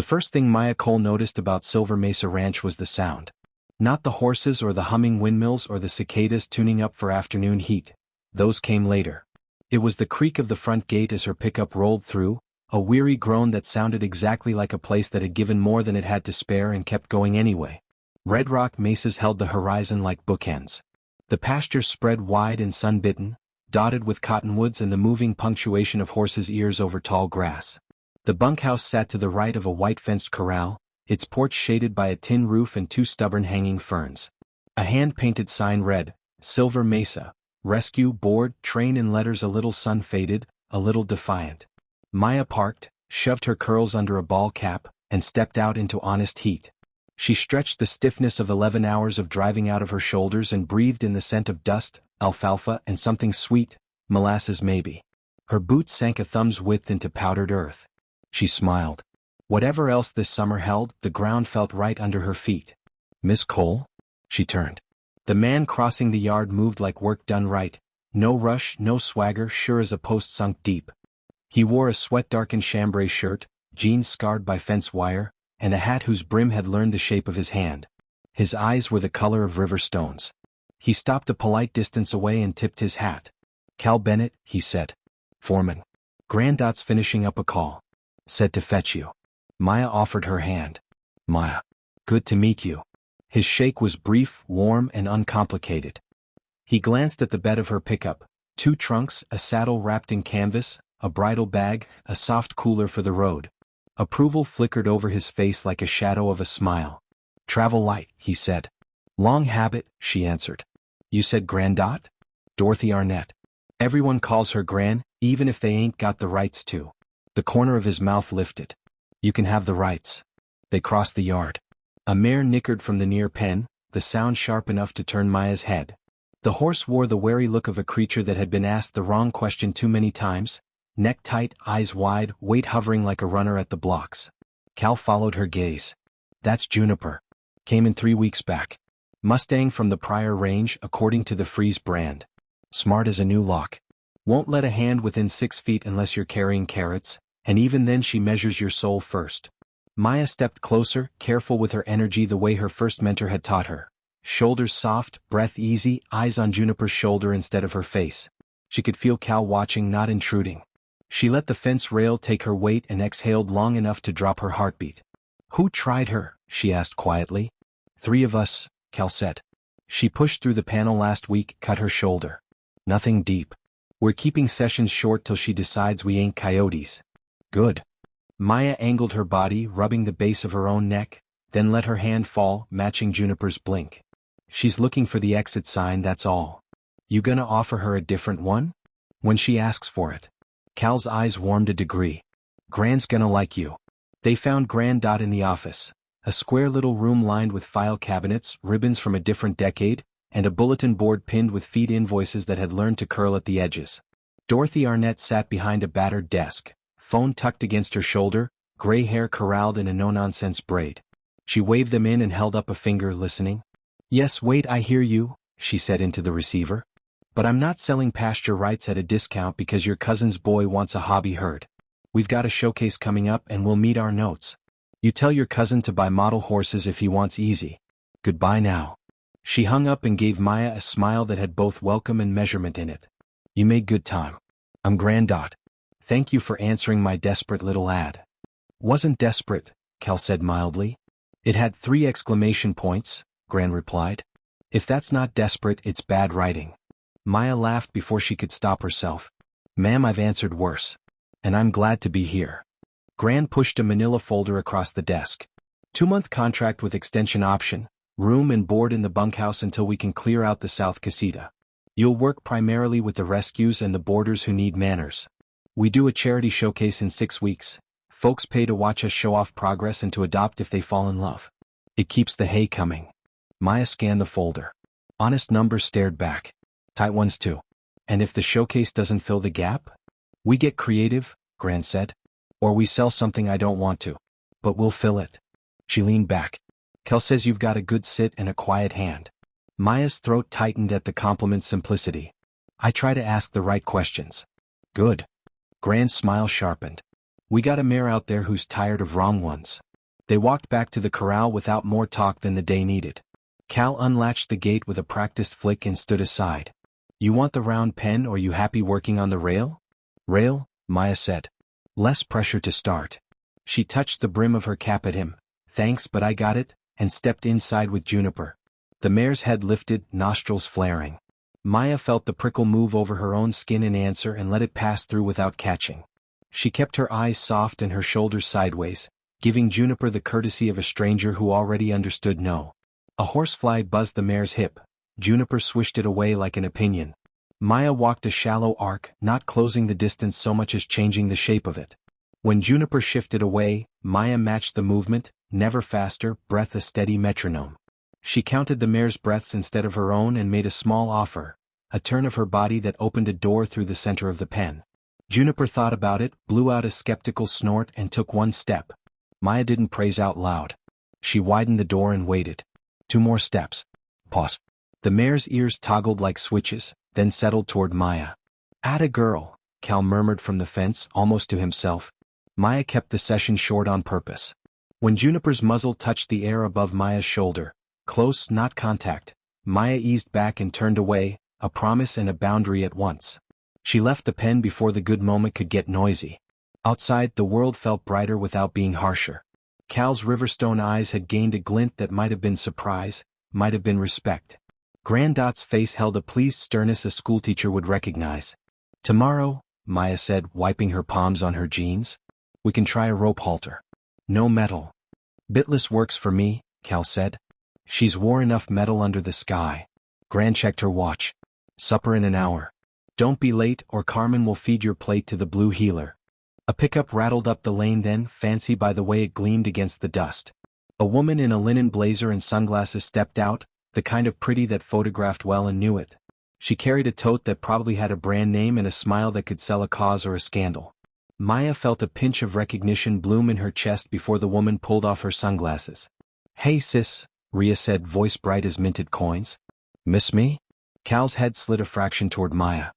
The first thing Maya Cole noticed about Silver Mesa Ranch was the sound. Not the horses or the humming windmills or the cicadas tuning up for afternoon heat. Those came later. It was the creak of the front gate as her pickup rolled through, a weary groan that sounded exactly like a place that had given more than it had to spare and kept going anyway. Red Rock mesas held the horizon like bookends. The pastures spread wide and sun-bitten, dotted with cottonwoods and the moving punctuation of horses' ears over tall grass. The bunkhouse sat to the right of a white-fenced corral, its porch shaded by a tin roof and two stubborn hanging ferns. A hand-painted sign read, Silver Mesa, Rescue Board, Train in letters a little sun-faded, a little defiant. Maya parked, shoved her curls under a ball cap, and stepped out into honest heat. She stretched the stiffness of 11 hours of driving out of her shoulders and breathed in the scent of dust, alfalfa, and something sweet, molasses maybe. Her boots sank a thumb's width into powdered earth. She smiled. Whatever else this summer held, the ground felt right under her feet. Miss Cole? She turned. The man crossing the yard moved like work done right. No rush, no swagger, sure as a post sunk deep. He wore a sweat-darkened chambray shirt, jeans scarred by fence wire, and a hat whose brim had learned the shape of his hand. His eyes were the color of river stones. He stopped a polite distance away and tipped his hat. Cal Bennett, he said. Foreman. Grandot's finishing up a call. Said to fetch you. Maya offered her hand. Maya. Good to meet you. His shake was brief, warm, and uncomplicated. He glanced at the bed of her pickup. 2 trunks, a saddle wrapped in canvas, a bridle bag, a soft cooler for the road. Approval flickered over his face like a shadow of a smile. Travel light, he said. Long habit, she answered. You said Grandot? Dorothy Arnett. Everyone calls her Gran, even if they ain't got the rights to. The corner of his mouth lifted. You can have the rights. They crossed the yard. A mare nickered from the near pen, the sound sharp enough to turn Maya's head. The horse wore the wary look of a creature that had been asked the wrong question too many times, neck tight, eyes wide, weight hovering like a runner at the blocks. Cal followed her gaze. That's Juniper. Came in 3 weeks back. Mustang from the prior range, according to the Freeze brand. Smart as a new lock. Won't let a hand within 6 feet unless you're carrying carrots, and even then she measures your soul first. Maya stepped closer, careful with her energy the way her first mentor had taught her. Shoulders soft, breath easy, eyes on Juniper's shoulder instead of her face. She could feel Cal watching, not intruding. She let the fence rail take her weight and exhaled long enough to drop her heartbeat. Who tried her? She asked quietly. 3 of us, Cal said. She pushed through the panel last week, cut her shoulder. Nothing deep. We're keeping sessions short till she decides we ain't coyotes. Good. Maya angled her body, rubbing the base of her own neck, then let her hand fall, matching Juniper's blink. She's looking for the exit sign, that's all. You gonna offer her a different one? When she asks for it. Cal's eyes warmed a degree. Gran's gonna like you. They found Grandot in the office. A square little room lined with file cabinets, ribbons from a different decade, and a bulletin board pinned with feed invoices that had learned to curl at the edges. Dorothy Arnett sat behind a battered desk, phone tucked against her shoulder, gray hair corralled in a no-nonsense braid. She waved them in and held up a finger, listening. Yes, wait, I hear you, she said into the receiver. But I'm not selling pasture rights at a discount because your cousin's boy wants a hobby herd. We've got a showcase coming up and we'll meet our notes. You tell your cousin to buy model horses if he wants easy. Goodbye now. She hung up and gave Maya a smile that had both welcome and measurement in it. You made good time. I'm Grandot. Thank you for answering my desperate little ad. Wasn't desperate, Cal said mildly. It had 3 exclamation points, Gran replied. If that's not desperate, it's bad writing. Maya laughed before she could stop herself. Ma'am, I've answered worse. And I'm glad to be here. Gran pushed a manila folder across the desk. 2-month contract with extension option, room and board in the bunkhouse until we can clear out the South Casita. You'll work primarily with the rescues and the boarders who need manners. We do a charity showcase in 6 weeks. Folks pay to watch us show off progress and to adopt if they fall in love. It keeps the hay coming. Maya scanned the folder. Honest numbers stared back. Tight ones too. And if the showcase doesn't fill the gap? We get creative, Gran said. Or we sell something I don't want to. But we'll fill it. She leaned back. Kel says you've got a good sit and a quiet hand. Maya's throat tightened at the compliment's simplicity. I try to ask the right questions. Good. Gran's smile sharpened. We got a mare out there who's tired of wrong ones. They walked back to the corral without more talk than the day needed. Cal unlatched the gate with a practiced flick and stood aside. You want the round pen or you happy working on the rail? Rail, Maya said. Less pressure to start. She touched the brim of her cap at him. Thanks, but I got it, and stepped inside with Juniper. The mare's head lifted, nostrils flaring. Maya felt the prickle move over her own skin in answer and let it pass through without catching. She kept her eyes soft and her shoulders sideways, giving Juniper the courtesy of a stranger who already understood no. A horsefly buzzed the mare's hip. Juniper swished it away like an opinion. Maya walked a shallow arc, not closing the distance so much as changing the shape of it. When Juniper shifted away, Maya matched the movement, never faster, breath a steady metronome. She counted the mare's breaths instead of her own and made a small offer, a turn of her body that opened a door through the center of the pen. Juniper thought about it, blew out a skeptical snort and took one step. Maya didn't praise out loud. She widened the door and waited. 2 more steps. Pause. The mare's ears toggled like switches, then settled toward Maya. Atta girl, Cal murmured from the fence, almost to himself. Maya kept the session short on purpose. When Juniper's muzzle touched the air above Maya's shoulder, close, not contact, Maya eased back and turned away, a promise and a boundary at once. She left the pen before the good moment could get noisy. Outside, the world felt brighter without being harsher. Cal's Riverstone eyes had gained a glint that might have been surprise, might have been respect. Grandot's face held a pleased sternness a schoolteacher would recognize. Tomorrow, Maya said, wiping her palms on her jeans, we can try a rope halter. No metal. Bitless works for me, Cal said. She's wore enough metal under the sky. Gran checked her watch. Supper in an hour. Don't be late or Carmen will feed your plate to the blue heeler. A pickup rattled up the lane then, fancy by the way it gleamed against the dust. A woman in a linen blazer and sunglasses stepped out, the kind of pretty that photographed well and knew it. She carried a tote that probably had a brand name and a smile that could sell a cause or a scandal. Maya felt a pinch of recognition bloom in her chest before the woman pulled off her sunglasses. Hey sis, Rhea said, voice bright as minted coins. Miss me? Cal's head slid a fraction toward Maya.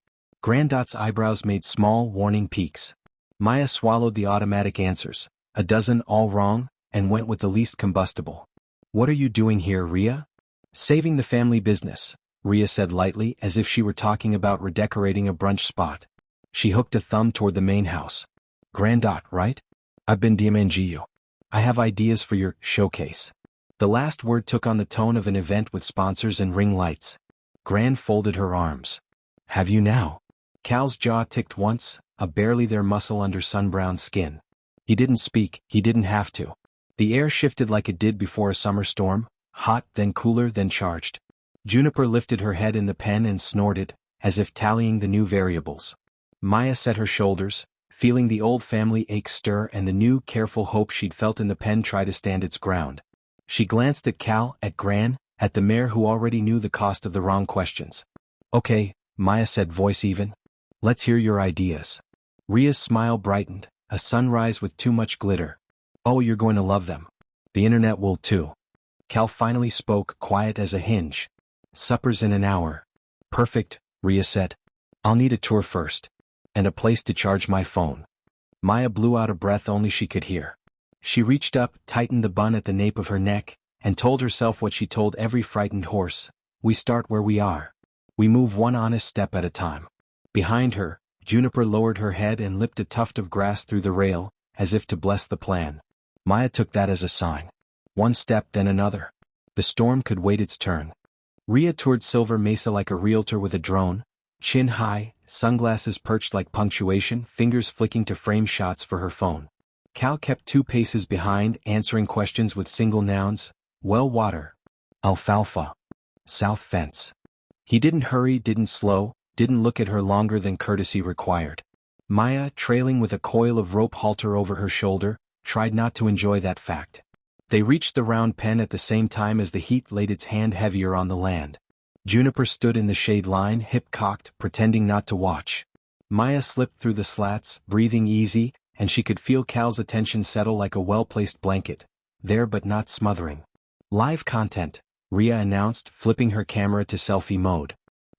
Grandot's eyebrows made small, warning peaks. Maya swallowed the automatic answers, a dozen all wrong, and went with the least combustible. What are you doing here, Rhea? Saving the family business, Rhea said lightly as if she were talking about redecorating a brunch spot. She hooked a thumb toward the main house. Grandot, right? I've been DMNG you. I have ideas for your showcase. The last word took on the tone of an event with sponsors and ring lights. Gran folded her arms. Have you now? Cal's jaw ticked once, a barely there muscle under sun-browned skin. He didn't speak, he didn't have to. The air shifted like it did before a summer storm, hot, then cooler, then charged. Juniper lifted her head in the pen and snorted, as if tallying the new variables. Maya set her shoulders, feeling the old family ache stir and the new, careful hope she'd felt in the pen try to stand its ground. She glanced at Cal, at Gran, at the mare who already knew the cost of the wrong questions. Okay, Maya said, voice even. Let's hear your ideas. Rhea's smile brightened, a sunrise with too much glitter. Oh, you're going to love them. The internet will too. Cal finally spoke, quiet as a hinge. Supper's in an hour. Perfect, Rhea said. I'll need a tour first. And a place to charge my phone. Maya blew out a breath only she could hear. She reached up, tightened the bun at the nape of her neck, and told herself what she told every frightened horse. We start where we are. We move one honest step at a time. Behind her, Juniper lowered her head and lipped a tuft of grass through the rail, as if to bless the plan. Maya took that as a sign. One step, then another. The storm could wait its turn. Rhea toured Silver Mesa like a realtor with a drone, chin high, sunglasses perched like punctuation, fingers flicking to frame shots for her phone. Cal kept 2 paces behind, answering questions with single nouns. Well water. Alfalfa. South fence. He didn't hurry, didn't slow, didn't look at her longer than courtesy required. Maya, trailing with a coil of rope halter over her shoulder, tried not to enjoy that fact. They reached the round pen at the same time as the heat laid its hand heavier on the land. Juniper stood in the shade line, hip cocked, pretending not to watch. Maya slipped through the slats, breathing easy, and she could feel Cal's attention settle like a well-placed blanket, there but not smothering. Live content, Rhea announced, flipping her camera to selfie mode.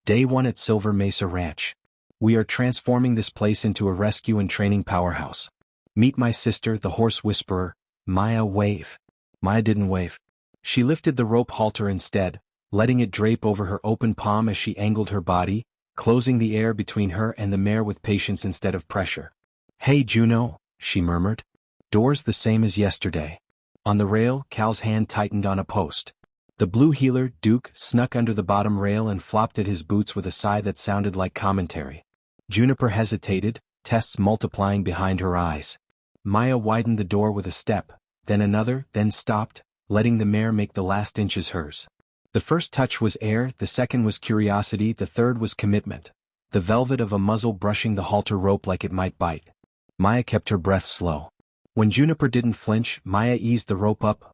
Day 1 at Silver Mesa Ranch. We are transforming this place into a rescue and training powerhouse. Meet my sister, the horse whisperer, Maya Wave. Maya didn't wave. She lifted the rope halter instead, letting it drape over her open palm as she angled her body, closing the air between her and the mare with patience instead of pressure. "Hey Juno," she murmured. "Doors the same as yesterday." On the rail, Cal's hand tightened on a post. The blue heeler, Duke, snuck under the bottom rail and flopped at his boots with a sigh that sounded like commentary. Juniper hesitated, tests multiplying behind her eyes. Maya widened the door with a step, then another, then stopped, letting the mare make the last inches hers. The first touch was air, the second was curiosity, the third was commitment. The velvet of a muzzle brushing the halter rope like it might bite. Maya kept her breath slow. When Juniper didn't flinch, Maya eased the rope up,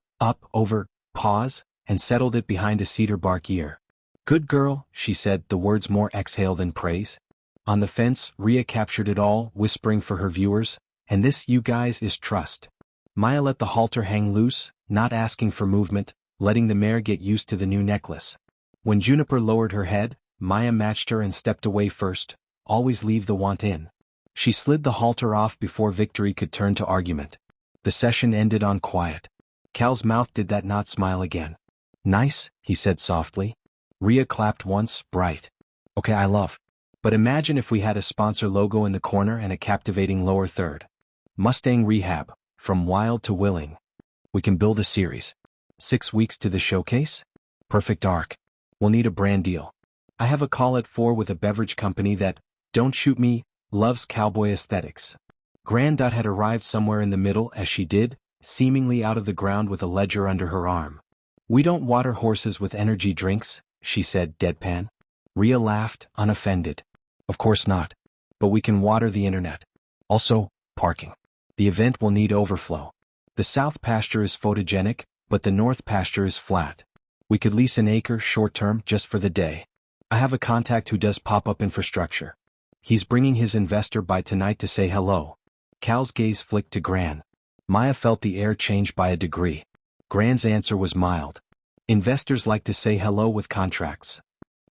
over, pause, and settled it behind a cedar bark ear. "Good girl," she said, the words more exhale than praise. On the fence, Rhea captured it all, whispering for her viewers, "And this, you guys, is trust." Maya let the halter hang loose, not asking for movement, letting the mare get used to the new necklace. When Juniper lowered her head, Maya matched her and stepped away first. Always leave the want in. She slid the halter off before Victory could turn to argument. The session ended on quiet. Cal's mouth did that not smile again. "Nice," he said softly. Rhea clapped once, bright. "Okay, I love. But imagine if we had a sponsor logo in the corner and a captivating lower third. Mustang Rehab, from wild to willing. We can build a series. 6 weeks to the showcase? Perfect arc. We'll need a brand deal. I have a call at 4 with a beverage company that, don't shoot me, loves cowboy aesthetics." Grandot had arrived somewhere in the middle as she did, seemingly out of the ground with a ledger under her arm. "We don't water horses with energy drinks," she said deadpan. Rhea laughed, unoffended. "Of course not. But we can water the internet. Also, parking. The event will need overflow. The south pasture is photogenic, but the north pasture is flat. We could lease an acre short-term just for the day. I have a contact who does pop-up infrastructure. He's bringing his investor by tonight to say hello." Cal's gaze flicked to Gran. Maya felt the air change by a degree. Gran's answer was mild. "Investors like to say hello with contracts."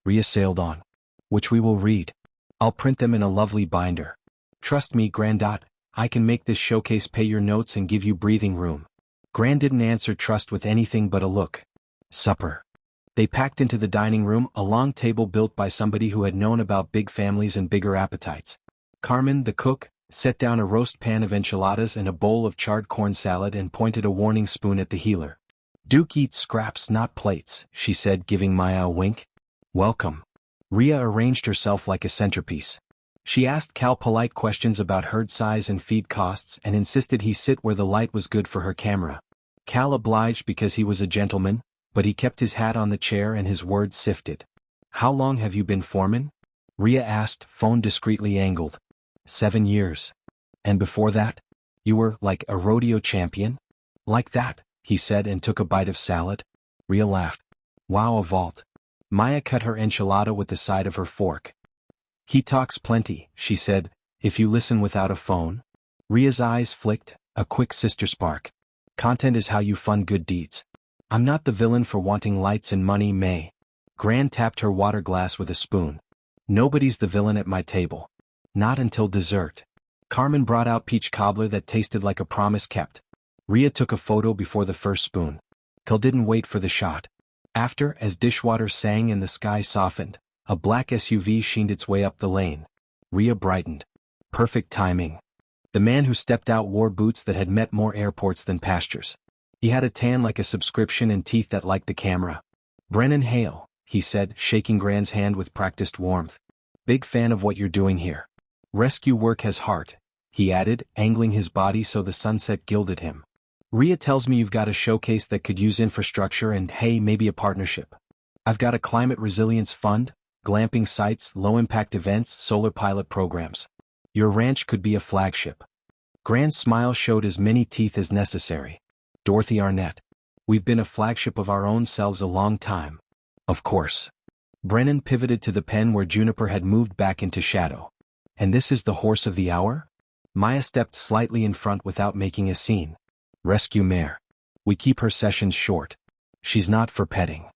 Rhea sailed on. "Which we will read. I'll print them in a lovely binder. Trust me, Grandot, I can make this showcase pay your notes and give you breathing room." Gran didn't answer trust with anything but a look. Supper. They packed into the dining room, a long table built by somebody who had known about big families and bigger appetites. Carmen, the cook, set down a roast pan of enchiladas and a bowl of charred corn salad and pointed a warning spoon at the healer. "Duke eats scraps, not plates," she said, giving Maya a wink. "Welcome." Rhea arranged herself like a centerpiece. She asked Cal polite questions about herd size and feed costs and insisted he sit where the light was good for her camera. Cal obliged because he was a gentleman, but he kept his hat on the chair and his words sifted. "How long have you been foreman?" Rhea asked, phone discreetly angled. 7 years. "And before that? You were, like, a rodeo champion?" "Like that," he said and took a bite of salad. Rhea laughed. "Wow, a vault." Maya cut her enchilada with the side of her fork. "He talks plenty," she said, "if you listen without a phone." Rhea's eyes flicked, a quick sister spark. "Content is how you fund good deeds. I'm not the villain for wanting lights and money, May." Gran tapped her water glass with a spoon. "Nobody's the villain at my table. Not until dessert." Carmen brought out peach cobbler that tasted like a promise kept. Rhea took a photo before the first spoon. Cal didn't wait for the shot. After, as dishwater sang and the sky softened, a black SUV sheened its way up the lane. Rhea brightened. Perfect timing. The man who stepped out wore boots that had met more airports than pastures. He had a tan like a subscription and teeth that liked the camera. "Brennan Hale," he said, shaking Gran's hand with practiced warmth. "Big fan of what you're doing here. Rescue work has heart," he added, angling his body so the sunset gilded him. "Rhea tells me you've got a showcase that could use infrastructure and, hey, maybe a partnership. I've got a climate resilience fund, glamping sites, low-impact events, solar pilot programs. Your ranch could be a flagship." Gran's smile showed as many teeth as necessary. "Dorothy Arnett. We've been a flagship of our own selves a long time." "Of course." Brennan pivoted to the pen where Juniper had moved back into shadow. "And this is the horse of the hour?" Maya stepped slightly in front without making a scene. "Rescue mare. We keep her sessions short. She's not for petting."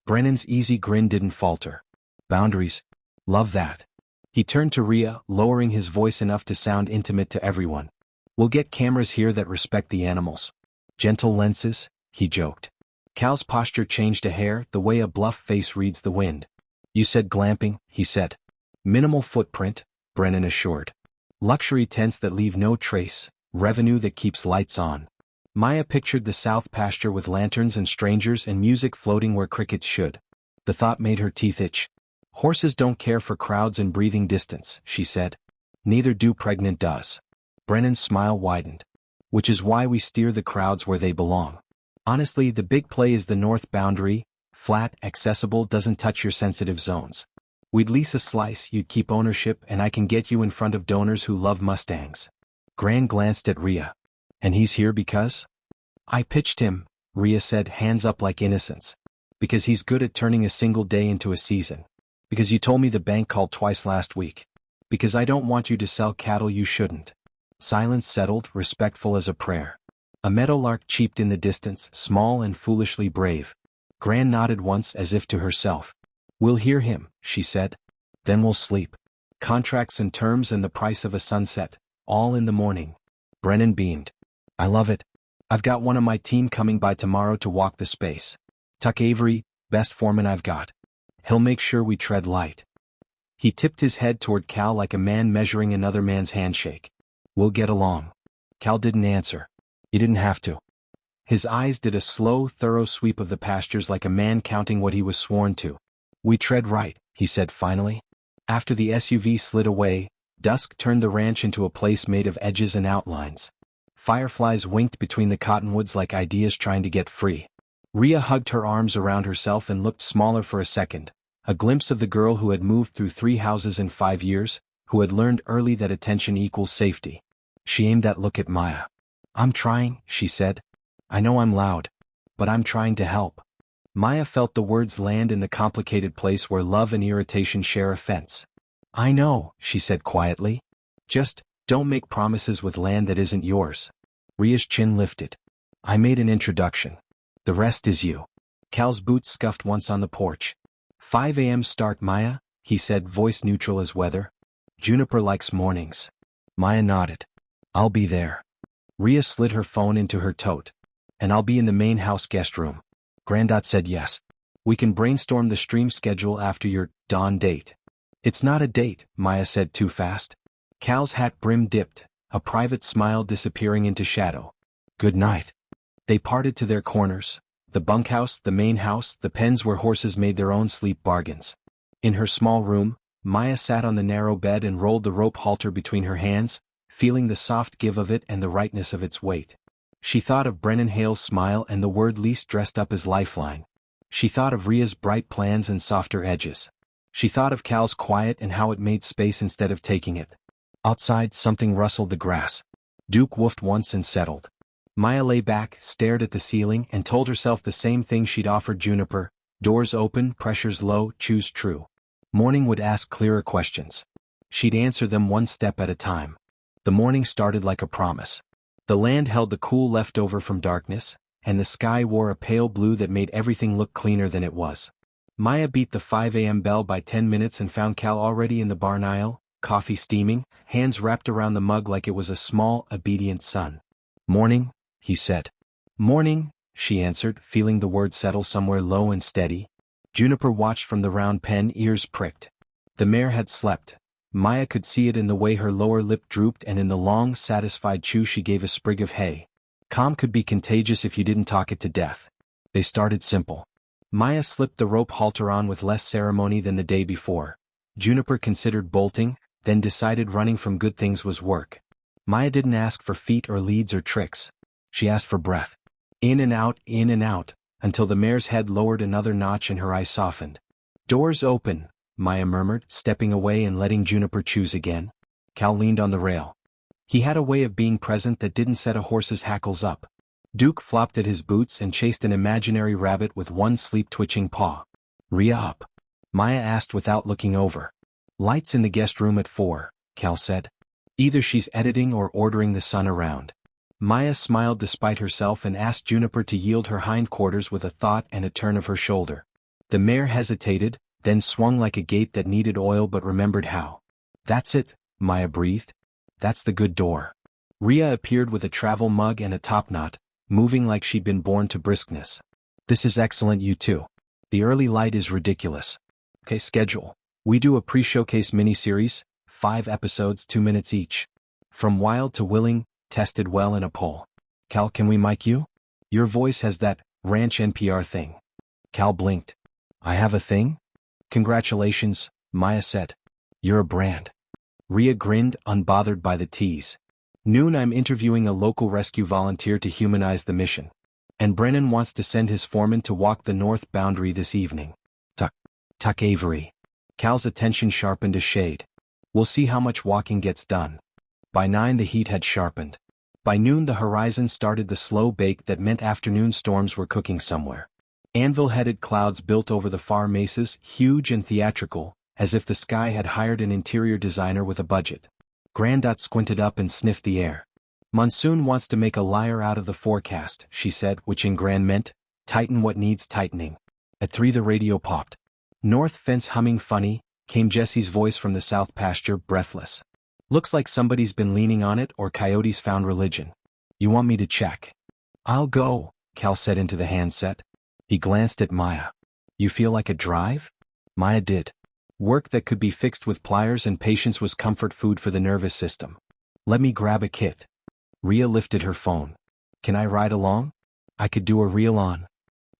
Brennan's easy grin didn't falter. "Boundaries. Love that." He turned to Rhea, lowering his voice enough to sound intimate to everyone. "We'll get cameras here that respect the animals. Gentle lenses, he joked. Cal's posture changed a hair, the way a bluff face reads the wind. You said glamping, he said. Minimal footprint, Brennan assured. Luxury tents that leave no trace, revenue that keeps lights on. Maya pictured the south pasture with lanterns and strangers and music floating where crickets should. The thought made her teeth itch. Horses don't care for crowds and breathing distance, she said. Neither do pregnant does. Brennan's smile widened. Which is why we steer the crowds where they belong. Honestly, the big play is the north boundary, flat, accessible, doesn't touch your sensitive zones. We'd lease a slice, you'd keep ownership, and I can get you in front of donors who love Mustangs. Gran glanced at Rhea. And he's here because? I pitched him, Rhea said, hands up like innocence. Because he's good at turning a single day into a season. Because you told me the bank called twice last week. Because I don't want you to sell cattle you shouldn't. Silence settled, respectful as a prayer. A meadowlark cheeped in the distance, small and foolishly brave. Gran nodded once as if to herself. We'll hear him, she said. Then we'll sleep. Contracts and terms and the price of a sunset, all in the morning. Brennan beamed. I love it. I've got one of my team coming by tomorrow to walk the space. Tuck Avery, best foreman I've got. He'll make sure we tread light. He tipped his head toward Cal like a man measuring another man's handshake. We'll get along. Cal didn't answer. He didn't have to. His eyes did a slow, thorough sweep of the pastures like a man counting what he was sworn to. We tread right, he said finally. After the SUV slid away, dusk turned the ranch into a place made of edges and outlines. Fireflies winked between the cottonwoods like ideas trying to get free. Rhea hugged her arms around herself and looked smaller for a second, a glimpse of the girl who had moved through 3 houses in 5 years, who had learned early that attention equals safety. She aimed that look at Maya. I'm trying, she said. I know I'm loud. But I'm trying to help. Maya felt the words land in the complicated place where love and irritation share a fence. I know, she said quietly. Just, don't make promises with land that isn't yours. Rhea's chin lifted. I made an introduction. The rest is you. Cal's boots scuffed once on the porch. 5 a.m. start, Maya, he said, voice neutral as weather. Juniper likes mornings. Maya nodded. I'll be there. Rhea slid her phone into her tote. And I'll be in the main house guest room. Grandot said yes. We can brainstorm the stream schedule after your dawn date. It's not a date, Maya said too fast. Cal's hat brim dipped, a private smile disappearing into shadow. Good night. They parted to their corners, the bunkhouse, the main house, the pens where horses made their own sleep bargains. In her small room, Maya sat on the narrow bed and rolled the rope halter between her hands, feeling the soft give of it and the rightness of its weight. She thought of Brennan Hale's smile and the word lease dressed up as lifeline. She thought of Rhea's bright plans and softer edges. She thought of Cal's quiet and how it made space instead of taking it. Outside, something rustled the grass. Duke woofed once and settled. Maya lay back, stared at the ceiling, and told herself the same thing she'd offered Juniper. Doors open, pressures low, choose true. Morning would ask clearer questions. She'd answer them one step at a time. The morning started like a promise. The land held the cool leftover from darkness, and the sky wore a pale blue that made everything look cleaner than it was. Maya beat the 5 a.m. bell by 10 minutes and found Cal already in the barn aisle, coffee steaming, hands wrapped around the mug like it was a small, obedient son. Morning, he said. Morning, she answered, feeling the word settle somewhere low and steady. Juniper watched from the round pen, ears pricked. The mare had slept. Maya could see it in the way her lower lip drooped and in the long, satisfied chew she gave a sprig of hay. Calm could be contagious if you didn't talk it to death. They started simple. Maya slipped the rope halter on with less ceremony than the day before. Juniper considered bolting, then decided running from good things was work. Maya didn't ask for feet or leads or tricks. She asked for breath. In and out, until the mare's head lowered another notch and her eyes softened. Doors open, Maya murmured, stepping away and letting Juniper choose again. Cal leaned on the rail. He had a way of being present that didn't set a horse's hackles up. Duke flopped at his boots and chased an imaginary rabbit with one sleep-twitching paw. Rhea up? Maya asked without looking over. Lights in the guest room at 4, Cal said. Either she's editing or ordering the sun around. Maya smiled despite herself and asked Juniper to yield her hindquarters with a thought and a turn of her shoulder. The mare hesitated, then swung like a gate that needed oil but remembered how. That's it, Maya breathed. That's the good door. Rhea appeared with a travel mug and a topknot, moving like she'd been born to briskness. This is excellent, you too. The early light is ridiculous. Okay, schedule. We do a pre-showcase miniseries, 5 episodes, 2 minutes each. From wild to willing, tested well in a poll. Cal, can we mic you? Your voice has that ranch NPR thing. Cal blinked. I have a thing? Congratulations, Maya said. You're a brand. Rhea grinned, unbothered by the tease. Noon, I'm interviewing a local rescue volunteer to humanize the mission. And Brennan wants to send his foreman to walk the north boundary this evening. Tuck Avery. Cal's attention sharpened a shade. We'll see how much walking gets done. By 9 the heat had sharpened. By noon the horizon started the slow bake that meant afternoon storms were cooking somewhere. Anvil-headed clouds built over the far mesas, huge and theatrical, as if the sky had hired an interior designer with a budget. Grandot squinted up and sniffed the air. Monsoon wants to make a liar out of the forecast, she said, which in Gran meant, tighten what needs tightening. At 3 the radio popped. North fence humming funny, came Jesse's voice from the south pasture, breathless. Looks like somebody's been leaning on it or coyotes found religion. You want me to check? I'll go, Cal said into the handset. He glanced at Maya. You feel like a drive? Maya did. Work that could be fixed with pliers and patience was comfort food for the nervous system. Let me grab a kit. Rhea lifted her phone. Can I ride along? I could do a reel on.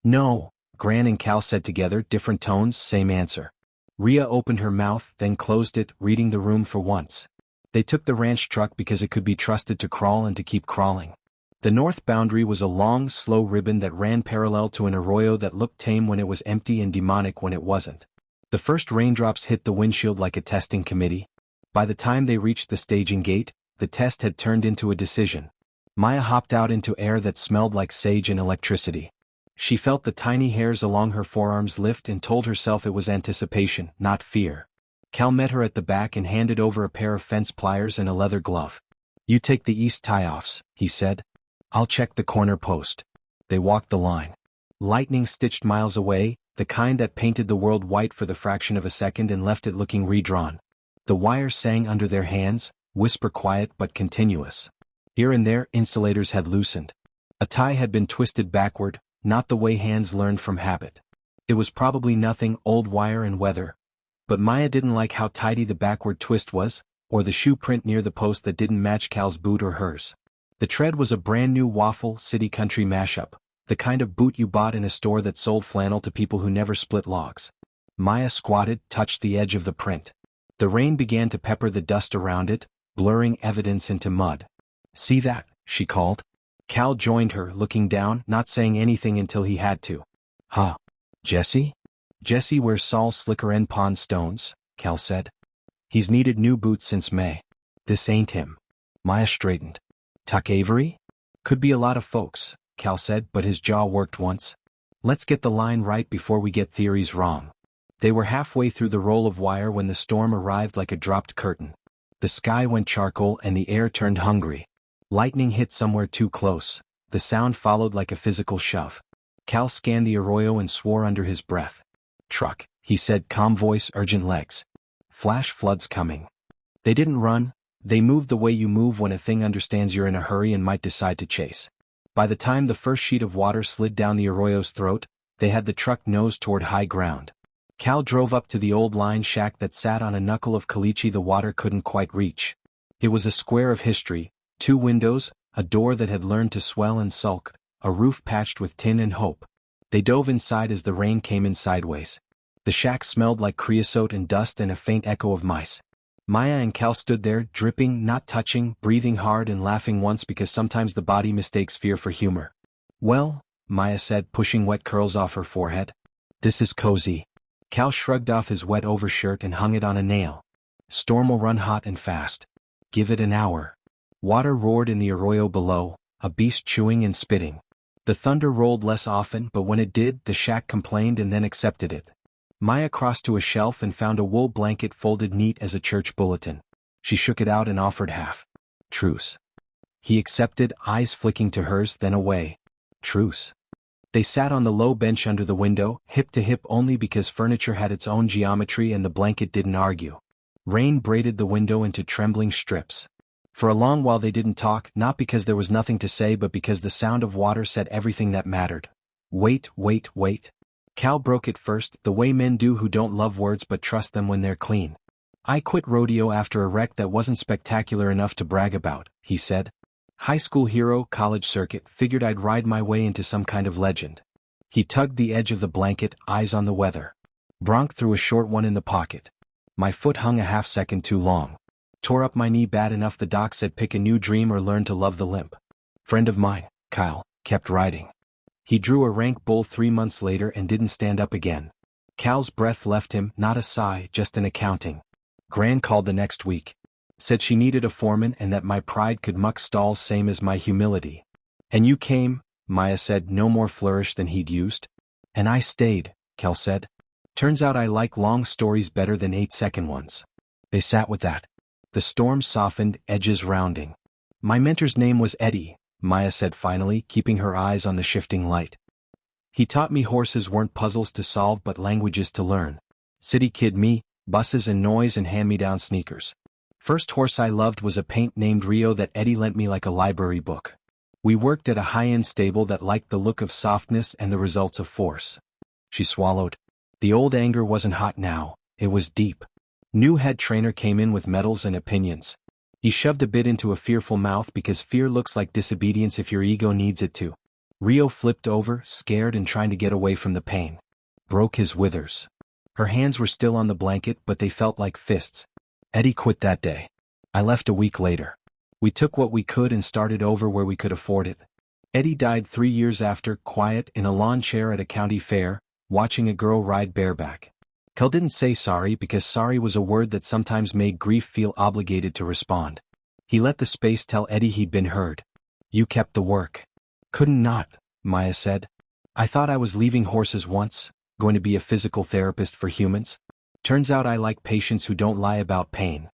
No, Gran and Cal said together, different tones, same answer. Rhea opened her mouth, then closed it, reading the room for once. They took the ranch truck because it could be trusted to crawl and to keep crawling. The north boundary was a long, slow ribbon that ran parallel to an arroyo that looked tame when it was empty and demonic when it wasn't. The first raindrops hit the windshield like a testing committee. By the time they reached the staging gate, the test had turned into a decision. Maya hopped out into air that smelled like sage and electricity. She felt the tiny hairs along her forearms lift and told herself it was anticipation, not fear. Cal met her at the back and handed over a pair of fence pliers and a leather glove. You take the east tie-offs, he said. I'll check the corner post. They walked the line. Lightning stitched miles away, the kind that painted the world white for the fraction of a second and left it looking redrawn. The wire sang under their hands, whisper quiet but continuous. Here and there, insulators had loosened. A tie had been twisted backward, not the way hands learned from habit. It was probably nothing, old wire and weather. But Maya didn't like how tidy the backward twist was, or the shoe print near the post that didn't match Cal's boot or hers. The tread was a brand new waffle city-country mashup, the kind of boot you bought in a store that sold flannel to people who never split logs. Maya squatted, touched the edge of the print. The rain began to pepper the dust around it, blurring evidence into mud. See that? She called. Cal joined her, looking down, not saying anything until he had to. Huh. Jesse? Jesse wears Saul's slicker end pond stones, Cal said. He's needed new boots since May. This ain't him. Maya straightened. Tuck Avery? Could be a lot of folks, Cal said, but his jaw worked once. Let's get the line right before we get theories wrong. They were halfway through the roll of wire when the storm arrived like a dropped curtain. The sky went charcoal and the air turned hungry. Lightning hit somewhere too close. The sound followed like a physical shove. Cal scanned the arroyo and swore under his breath. Truck, he said, calm voice, urgent legs. Flash floods coming. They didn't run. They moved the way you move when a thing understands you're in a hurry and might decide to chase. By the time the first sheet of water slid down the arroyo's throat, they had the truck nose toward high ground. Cal drove up to the old line shack that sat on a knuckle of caliche the water couldn't quite reach. It was a square of history, 2 windows, a door that had learned to swell and sulk, a roof patched with tin and hope. They dove inside as the rain came in sideways. The shack smelled like creosote and dust and a faint echo of mice. Maya and Cal stood there, dripping, not touching, breathing hard and laughing once because sometimes the body mistakes fear for humor. Well, Maya said, pushing wet curls off her forehead. This is cozy. Cal shrugged off his wet overshirt and hung it on a nail. Storm will run hot and fast. Give it an hour. Water roared in the arroyo below, a beast chewing and spitting. The thunder rolled less often, but when it did, the shack complained and then accepted it. Maya crossed to a shelf and found a wool blanket folded neat as a church bulletin. She shook it out and offered half. Truce. He accepted, eyes flicking to hers, then away. Truce. They sat on the low bench under the window, hip to hip only because furniture had its own geometry and the blanket didn't argue. Rain braided the window into trembling strips. For a long while they didn't talk, not because there was nothing to say but because the sound of water said everything that mattered. Wait, wait, wait. Cal broke it first, the way men do who don't love words but trust them when they're clean. I quit rodeo after a wreck that wasn't spectacular enough to brag about, he said. High school hero, college circuit, figured I'd ride my way into some kind of legend. He tugged the edge of the blanket, eyes on the weather. Bronk threw a short one in the pocket. My foot hung a half-second too long. Tore up my knee bad enough the doc said pick a new dream or learn to love the limp. Friend of mine, Kyle, kept riding. He drew a rank bull 3 months later and didn't stand up again. Cal's breath left him, not a sigh, just an accounting. Gran called the next week. Said she needed a foreman and that my pride could muck stalls same as my humility. And you came, Maya said, no more flourish than he'd used. And I stayed, Cal said. Turns out I like long stories better than 8-second ones. They sat with that. The storm softened, edges rounding. My mentor's name was Eddie, Maya said finally, keeping her eyes on the shifting light. He taught me horses weren't puzzles to solve but languages to learn. City kid me, buses and noise and hand-me-down sneakers. First horse I loved was a paint named Rio that Eddie lent me like a library book. We worked at a high-end stable that liked the look of softness and the results of force. She swallowed. The old anger wasn't hot now, it was deep. New head trainer came in with medals and opinions. He shoved a bit into a fearful mouth because fear looks like disobedience if your ego needs it to. Rio flipped over, scared and trying to get away from the pain. Broke his withers. Her hands were still on the blanket but they felt like fists. Eddie quit that day. I left a week later. We took what we could and started over where we could afford it. Eddie died 3 years after, quiet, in a lawn chair at a county fair, watching a girl ride bareback. Cal didn't say sorry because sorry was a word that sometimes made grief feel obligated to respond. He let the space tell Eddie he'd been heard. You kept the work. Couldn't not, Maya said. I thought I was leaving horses once, going to be a physical therapist for humans. Turns out I like patients who don't lie about pain.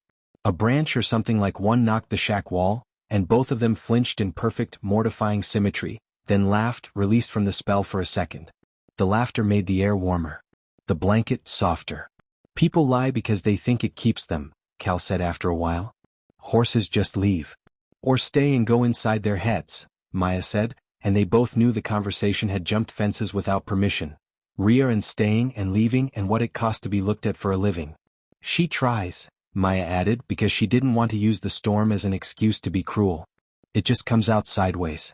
A branch or something like one knocked the shack wall, and both of them flinched in perfect, mortifying symmetry, then laughed, released from the spell for a second. The laughter made the air warmer. The blanket softer. People lie because they think it keeps them, Cal said after a while. Horses just leave. Or stay and go inside their heads, Maya said, and they both knew the conversation had jumped fences without permission. Rhea and staying and leaving and what it cost to be looked at for a living. She tries, Maya added because she didn't want to use the storm as an excuse to be cruel. It just comes out sideways.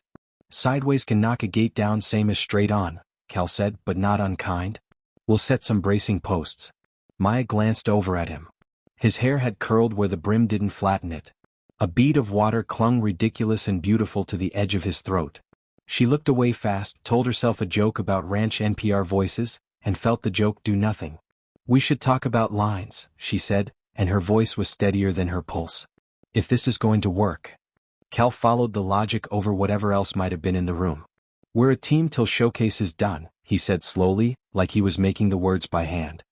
Sideways can knock a gate down same as straight on, Cal said, but not unkind. We'll set some bracing posts. Maya glanced over at him. His hair had curled where the brim didn't flatten it. A bead of water clung ridiculous and beautiful to the edge of his throat. She looked away fast, told herself a joke about ranch NPR voices, and felt the joke do nothing. We should talk about lines, she said, and her voice was steadier than her pulse. If this is going to work. Cal followed the logic over whatever else might have been in the room. We're a team till showcase is done, he said slowly, like he was making the words by hand.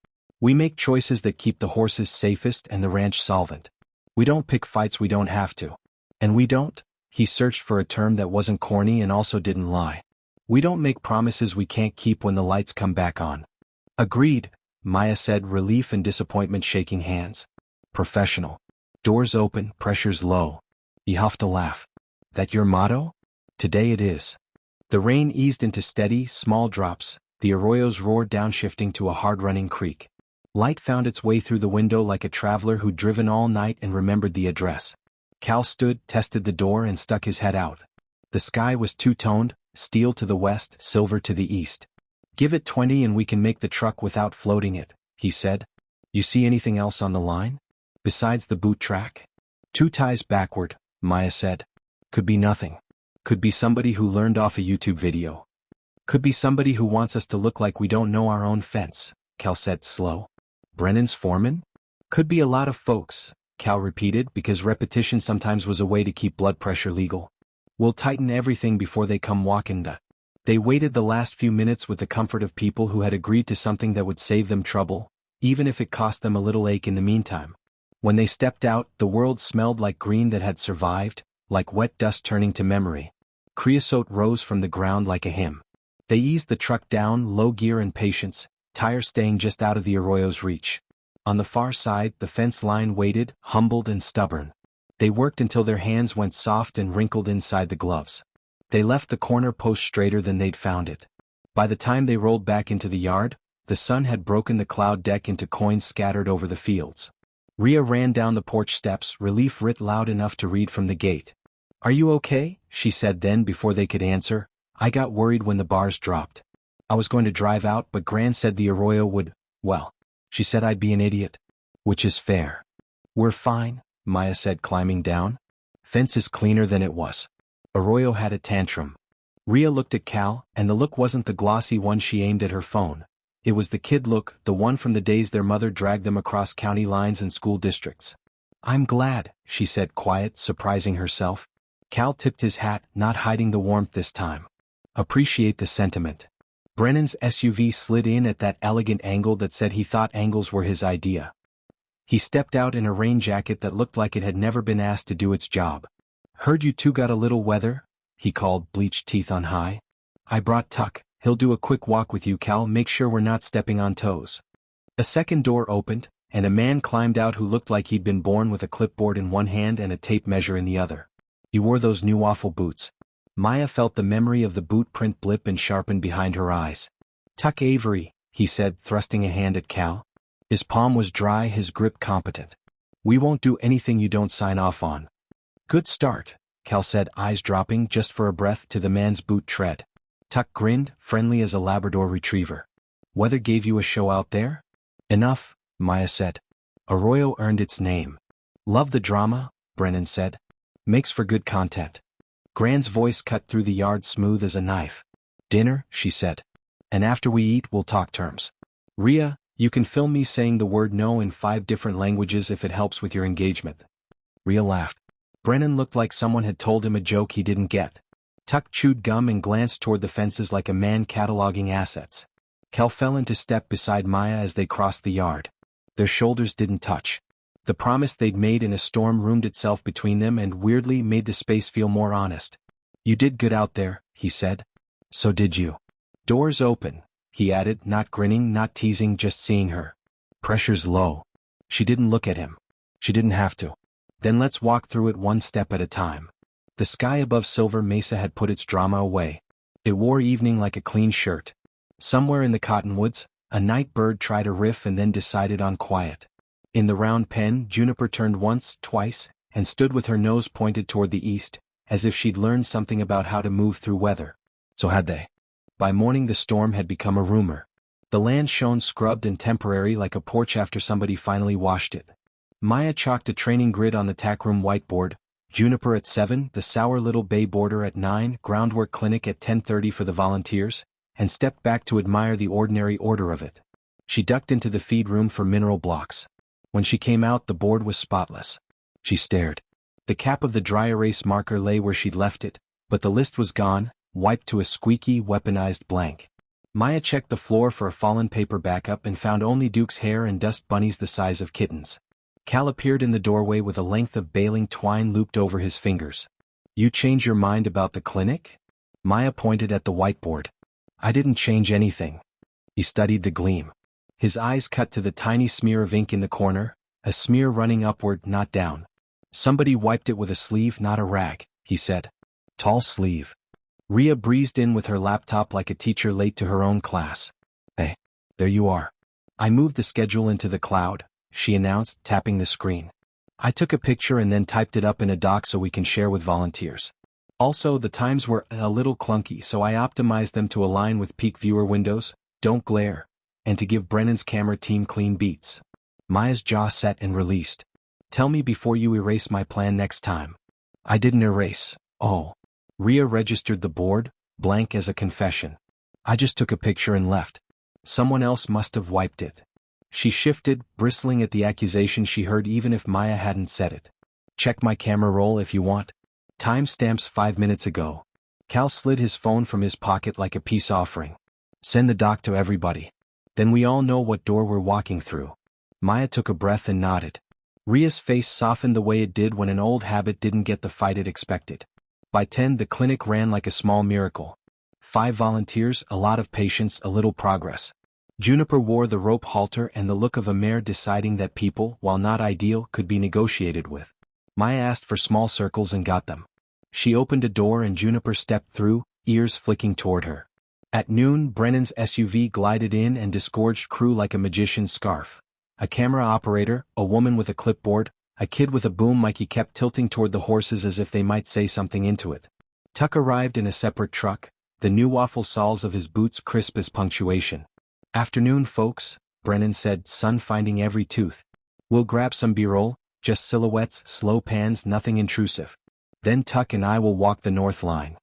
We make choices that keep the horses safest and the ranch solvent. We don't pick fights we don't have to. And we don't, he searched for a term that wasn't corny and also didn't lie. We don't make promises we can't keep when the lights come back on. Agreed, Maya said, relief and disappointment shaking hands. Professional. Doors open, pressure's low. You have to laugh. That your motto? Today it is. The rain eased into steady, small drops, the arroyos roared downshifting to a hard-running creek. Light found its way through the window like a traveler who'd driven all night and remembered the address. Cal stood, tested the door and stuck his head out. The sky was two-toned, steel to the west, silver to the east. Give it 20 and we can make the truck without floating it, he said. You see anything else on the line? Besides the boot track? 2 ties backward, Maya said. Could be nothing. Could be somebody who learned off a YouTube video. Could be somebody who wants us to look like we don't know our own fence, Cal said slow. Brennan's foreman? Could be a lot of folks, Cal repeated because repetition sometimes was a way to keep blood pressure legal. We'll tighten everything before they come walking. They waited the last few minutes with the comfort of people who had agreed to something that would save them trouble, even if it cost them a little ache in the meantime. When they stepped out, the world smelled like green that had survived, like wet dust turning to memory. Creosote rose from the ground like a hymn. They eased the truck down, low gear and patience, tires staying just out of the arroyo's reach. On the far side, the fence line waited, humbled and stubborn. They worked until their hands went soft and wrinkled inside the gloves. They left the corner post straighter than they'd found it. By the time they rolled back into the yard, the sun had broken the cloud deck into coins scattered over the fields. Rhea ran down the porch steps, relief writ loud enough to read from the gate. "Are you okay?" she said then before they could answer. "I got worried when the bars dropped. I was going to drive out but Gran said the Arroyo would, well, she said I'd be an idiot. Which is fair." "We're fine," Maya said climbing down. "Fence is cleaner than it was." Arroyo had a tantrum. Rhea looked at Cal, and the look wasn't the glossy one she aimed at her phone. It was the kid look, the one from the days their mother dragged them across county lines and school districts. "I'm glad," she said quiet, surprising herself. Cal tipped his hat, not hiding the warmth this time. "Appreciate the sentiment." Brennan's SUV slid in at that elegant angle that said he thought angles were his idea. He stepped out in a rain jacket that looked like it had never been asked to do its job. "Heard you two got a little weather?" he called, bleached teeth on high. "I brought Tuck. He'll do a quick walk with you, Cal. Make sure we're not stepping on toes." A second door opened, and a man climbed out who looked like he'd been born with a clipboard in one hand and a tape measure in the other. He wore those new waffle boots. Maya felt the memory of the boot print blip and sharpen behind her eyes. "Tuck Avery," he said, thrusting a hand at Cal. His palm was dry, his grip competent. "We won't do anything you don't sign off on." "Good start," Cal said, eyes dropping just for a breath to the man's boot tread. Tuck grinned, friendly as a Labrador retriever. "Weather gave you a show out there?" "Enough," Maya said. "Arroyo earned its name." "Love the drama," Brennan said. "Makes for good content." Gran's voice cut through the yard smooth as a knife. "Dinner," she said. "And after we eat we'll talk terms. Rhea, you can film me saying the word no in 5 different languages if it helps with your engagement." Rhea laughed. Brennan looked like someone had told him a joke he didn't get. Tuck chewed gum and glanced toward the fences like a man cataloging assets. Cal fell into step beside Maya as they crossed the yard. Their shoulders didn't touch. The promise they'd made in a storm roomed itself between them and weirdly made the space feel more honest. "You did good out there," he said. "So did you." "Doors open," he added, not grinning, not teasing, just seeing her. "Pressure's low." She didn't look at him. She didn't have to. "Then let's walk through it one step at a time." The sky above Silver Mesa had put its drama away. It wore evening like a clean shirt. Somewhere in the cottonwoods, a night bird tried a riff and then decided on quiet. In the round pen, Juniper turned once, twice, and stood with her nose pointed toward the east, as if she'd learned something about how to move through weather. So had they. By morning the storm had become a rumor. The land shone scrubbed and temporary like a porch after somebody finally washed it. Maya chalked a training grid on the tackroom whiteboard. Juniper at 7, the sour little bay border at 9, groundwork clinic at 10:30 for the volunteers, and stepped back to admire the ordinary order of it. She ducked into the feed room for mineral blocks. When she came out the board was spotless. She stared. The cap of the dry erase marker lay where she'd left it, but the list was gone, wiped to a squeaky, weaponized blank. Maya checked the floor for a fallen paper backup and found only Duke's hair and dust bunnies the size of kittens. Cal appeared in the doorway with a length of baling twine looped over his fingers. "You change your mind about the clinic?" Maya pointed at the whiteboard. "I didn't change anything." He studied the gleam. His eyes cut to the tiny smear of ink in the corner, a smear running upward, not down. "Somebody wiped it with a sleeve, not a rag," he said. "Tall sleeve." Rhea breezed in with her laptop like a teacher late to her own class. "Hey, there you are. I moved the schedule into the cloud," she announced, tapping the screen. "I took a picture and then typed it up in a doc so we can share with volunteers. Also, the times were a little clunky, so I optimized them to align with peak viewer windows, don't glare, and to give Brennan's camera team clean beats." Maya's jaw set and released. "Tell me before you erase my plan next time." "I didn't erase." "Oh." Rhea registered the board, blank as a confession. "I just took a picture and left. Someone else must have wiped it." She shifted, bristling at the accusation she heard even if Maya hadn't said it. "Check my camera roll if you want. Timestamps 5 minutes ago." Cal slid his phone from his pocket like a peace offering. "Send the doc to everybody. Then we all know what door we're walking through." Maya took a breath and nodded. Rhea's face softened the way it did when an old habit didn't get the fight it expected. By 10 the clinic ran like a small miracle. 5 volunteers, a lot of patience, a little progress. Juniper wore the rope halter and the look of a mare deciding that people, while not ideal, could be negotiated with. Maya asked for small circles and got them. She opened a door and Juniper stepped through, ears flicking toward her. At noon, Brennan's SUV glided in and disgorged crew like a magician's scarf. A camera operator, a woman with a clipboard, a kid with a boom mic. He kept tilting toward the horses as if they might say something into it. Tuck arrived in a separate truck, the new waffle soles of his boots crisp as punctuation. "Afternoon, folks," Brennan said, sun finding every tooth. "We'll grab some B-roll, just silhouettes, slow pans, nothing intrusive. Then Tuck and I will walk the north line."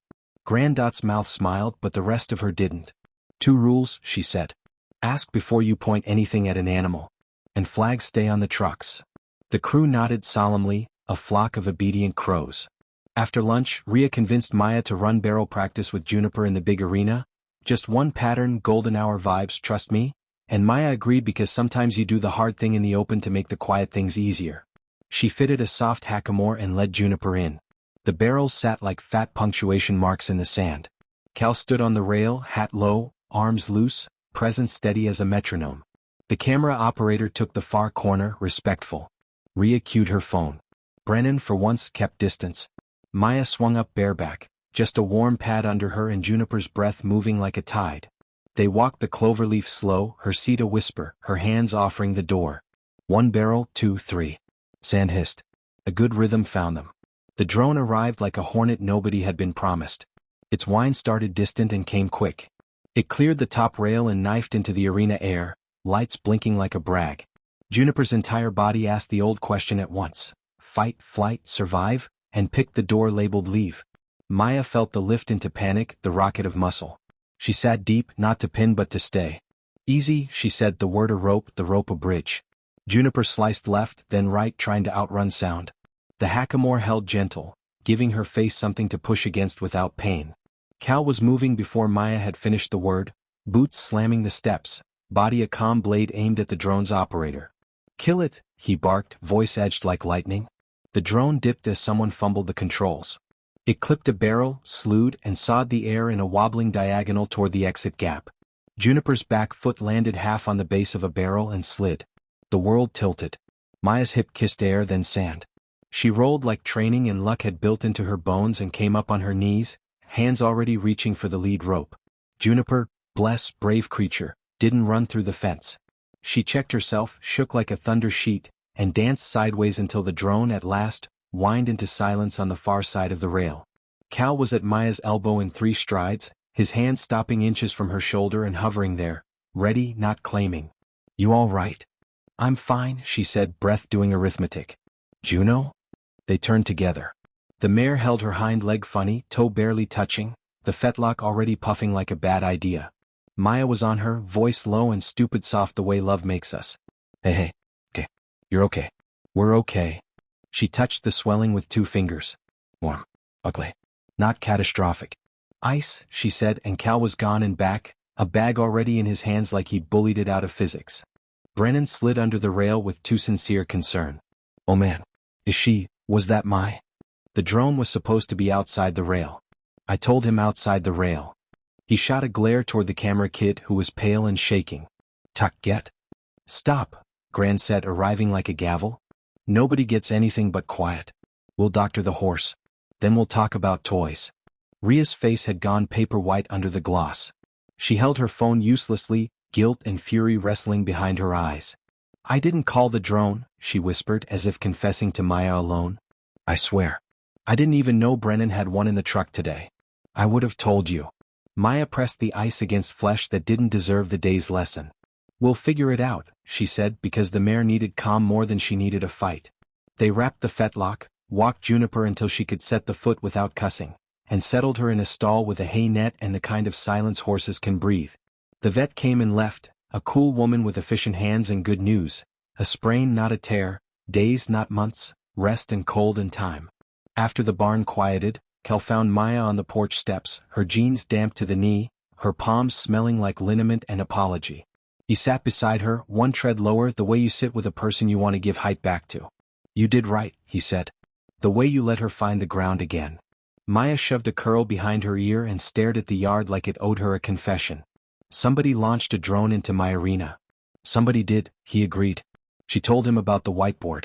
Grandot's mouth smiled, but the rest of her didn't. "Two rules," she said. "Ask before you point anything at an animal. And flags stay on the trucks." The crew nodded solemnly, a flock of obedient crows. After lunch, Rhea convinced Maya to run barrel practice with Juniper in the big arena. "Just one pattern, golden hour vibes, trust me." And Maya agreed because sometimes you do the hard thing in the open to make the quiet things easier. She fitted a soft hackamore and led Juniper in. The barrels sat like fat punctuation marks in the sand. Cal stood on the rail, hat low, arms loose, presence steady as a metronome. The camera operator took the far corner, respectful. Rhea cued her phone. Brennan, for once, kept distance. Maya swung up bareback, just a warm pad under her and Juniper's breath moving like a tide. They walked the cloverleaf slow, her seat a whisper, her hands offering the door. One barrel, two, three. Sand hissed. A good rhythm found them. The drone arrived like a hornet nobody had been promised. Its whine started distant and came quick. It cleared the top rail and knifed into the arena air, lights blinking like a brag. Juniper's entire body asked the old question at once. Fight, flight, survive? And picked the door labeled leave. Maya felt the lift into panic, the rocket of muscle. She sat deep, not to pin but to stay. "Easy," she said, the word a rope, the rope a bridge. Juniper sliced left, then right, trying to outrun sound. The hackamore held gentle, giving her face something to push against without pain. Cal was moving before Maya had finished the word, boots slamming the steps, body a calm blade aimed at the drone's operator. "Kill it," he barked, voice edged like lightning. The drone dipped as someone fumbled the controls. It clipped a barrel, slewed, and sawed the air in a wobbling diagonal toward the exit gap. Juniper's back foot landed half on the base of a barrel and slid. The world tilted. Maya's hip kissed air, then sand. She rolled like training and luck had built into her bones and came up on her knees, hands already reaching for the lead rope. Juniper, bless, brave creature, didn't run through the fence. She checked herself, shook like a thunder sheet, and danced sideways until the drone at last whined into silence on the far side of the rail. Cal was at Maya's elbow in 3 strides, his hand stopping inches from her shoulder and hovering there, ready, not claiming. "You all right?" "I'm fine," she said, breath doing arithmetic. "Juno?" They turned together. The mare held her hind leg funny, toe barely touching, the fetlock already puffing like a bad idea. Maya was on her, voice low and stupid soft the way love makes us. Hey, okay. You're okay. We're okay." She touched the swelling with 2 fingers. "Warm. Ugly. Not catastrophic." "Ice," she said, and Cal was gone and back, a bag already in his hands like he'd bullied it out of physics. Brennan slid under the rail with too sincere concern. "Oh man. Was that my?" The drone was supposed to be outside the rail. "I told him outside the rail." He shot a glare toward the camera kid who was pale and shaking. "Tuck, get." "Stop," Gran said, arriving like a gavel. "Nobody gets anything but quiet. We'll doctor the horse. Then we'll talk about toys." Rhea's face had gone paper white under the gloss. She held her phone uselessly, guilt and fury wrestling behind her eyes. "I didn't call the drone," she whispered as if confessing to Maya alone. "I swear. I didn't even know Brennan had one in the truck today. I would have told you." Maya pressed the ice against flesh that didn't deserve the day's lesson. "We'll figure it out," she said, because the mare needed calm more than she needed a fight. They wrapped the fetlock, walked Juniper until she could set the foot without cussing, and settled her in a stall with a hay net and the kind of silence horses can breathe. The vet came and left, a cool woman with efficient hands and good news. A sprain, not a tear, days, not months, rest and cold and time. After the barn quieted, Kel found Maya on the porch steps, her jeans damp to the knee, her palms smelling like liniment and apology. He sat beside her, 1 tread lower, the way you sit with a person you want to give height back to. "You did right," he said. "The way you let her find the ground again." Maya shoved a curl behind her ear and stared at the yard like it owed her a confession. "Somebody launched a drone into my arena." "Somebody did," he agreed. She told him about the whiteboard.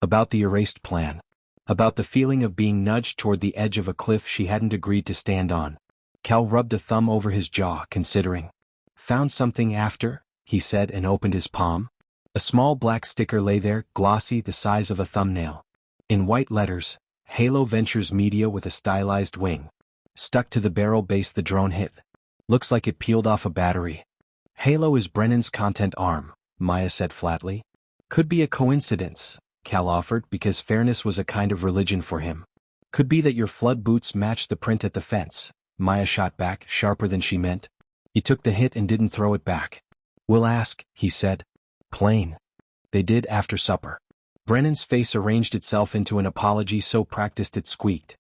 About the erased plan. About the feeling of being nudged toward the edge of a cliff she hadn't agreed to stand on. Cal rubbed a thumb over his jaw, considering. Found something after, he said and opened his palm. A small black sticker lay there, glossy, the size of a thumbnail. In white letters, Halo Ventures Media with a stylized wing. Stuck to the barrel base the drone hit. Looks like it peeled off a battery. Halo is Brennan's content arm, Maya said flatly. Could be a coincidence, Cal offered, because fairness was a kind of religion for him. Could be that your flood boots matched the print at the fence, Maya shot back, sharper than she meant. He took the hit and didn't throw it back. We'll ask, he said. Plain. They did after supper. Brennan's face arranged itself into an apology so practiced it squeaked.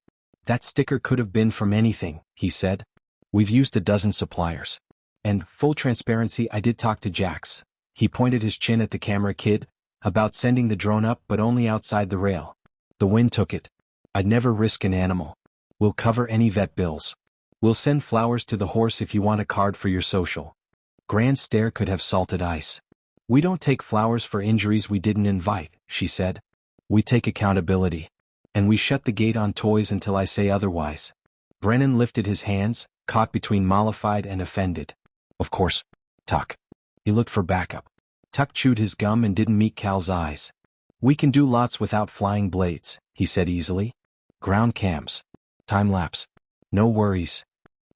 That sticker could have been from anything, he said. We've used a dozen suppliers. And, full transparency, I did talk to Jax. He pointed his chin at the camera kid, about sending the drone up but only outside the rail. The wind took it. I'd never risk an animal. We'll cover any vet bills. We'll send flowers to the horse if you want a card for your social. Grand stare could have salted ice. We don't take flowers for injuries we didn't invite, she said. We take accountability. And we shut the gate on toys until I say otherwise. Brennan lifted his hands, caught between mollified and offended. Of course. Tuck. He looked for backup. Tuck chewed his gum and didn't meet Cal's eyes. We can do lots without flying blades, he said easily. Ground cams. Time-lapse. No worries.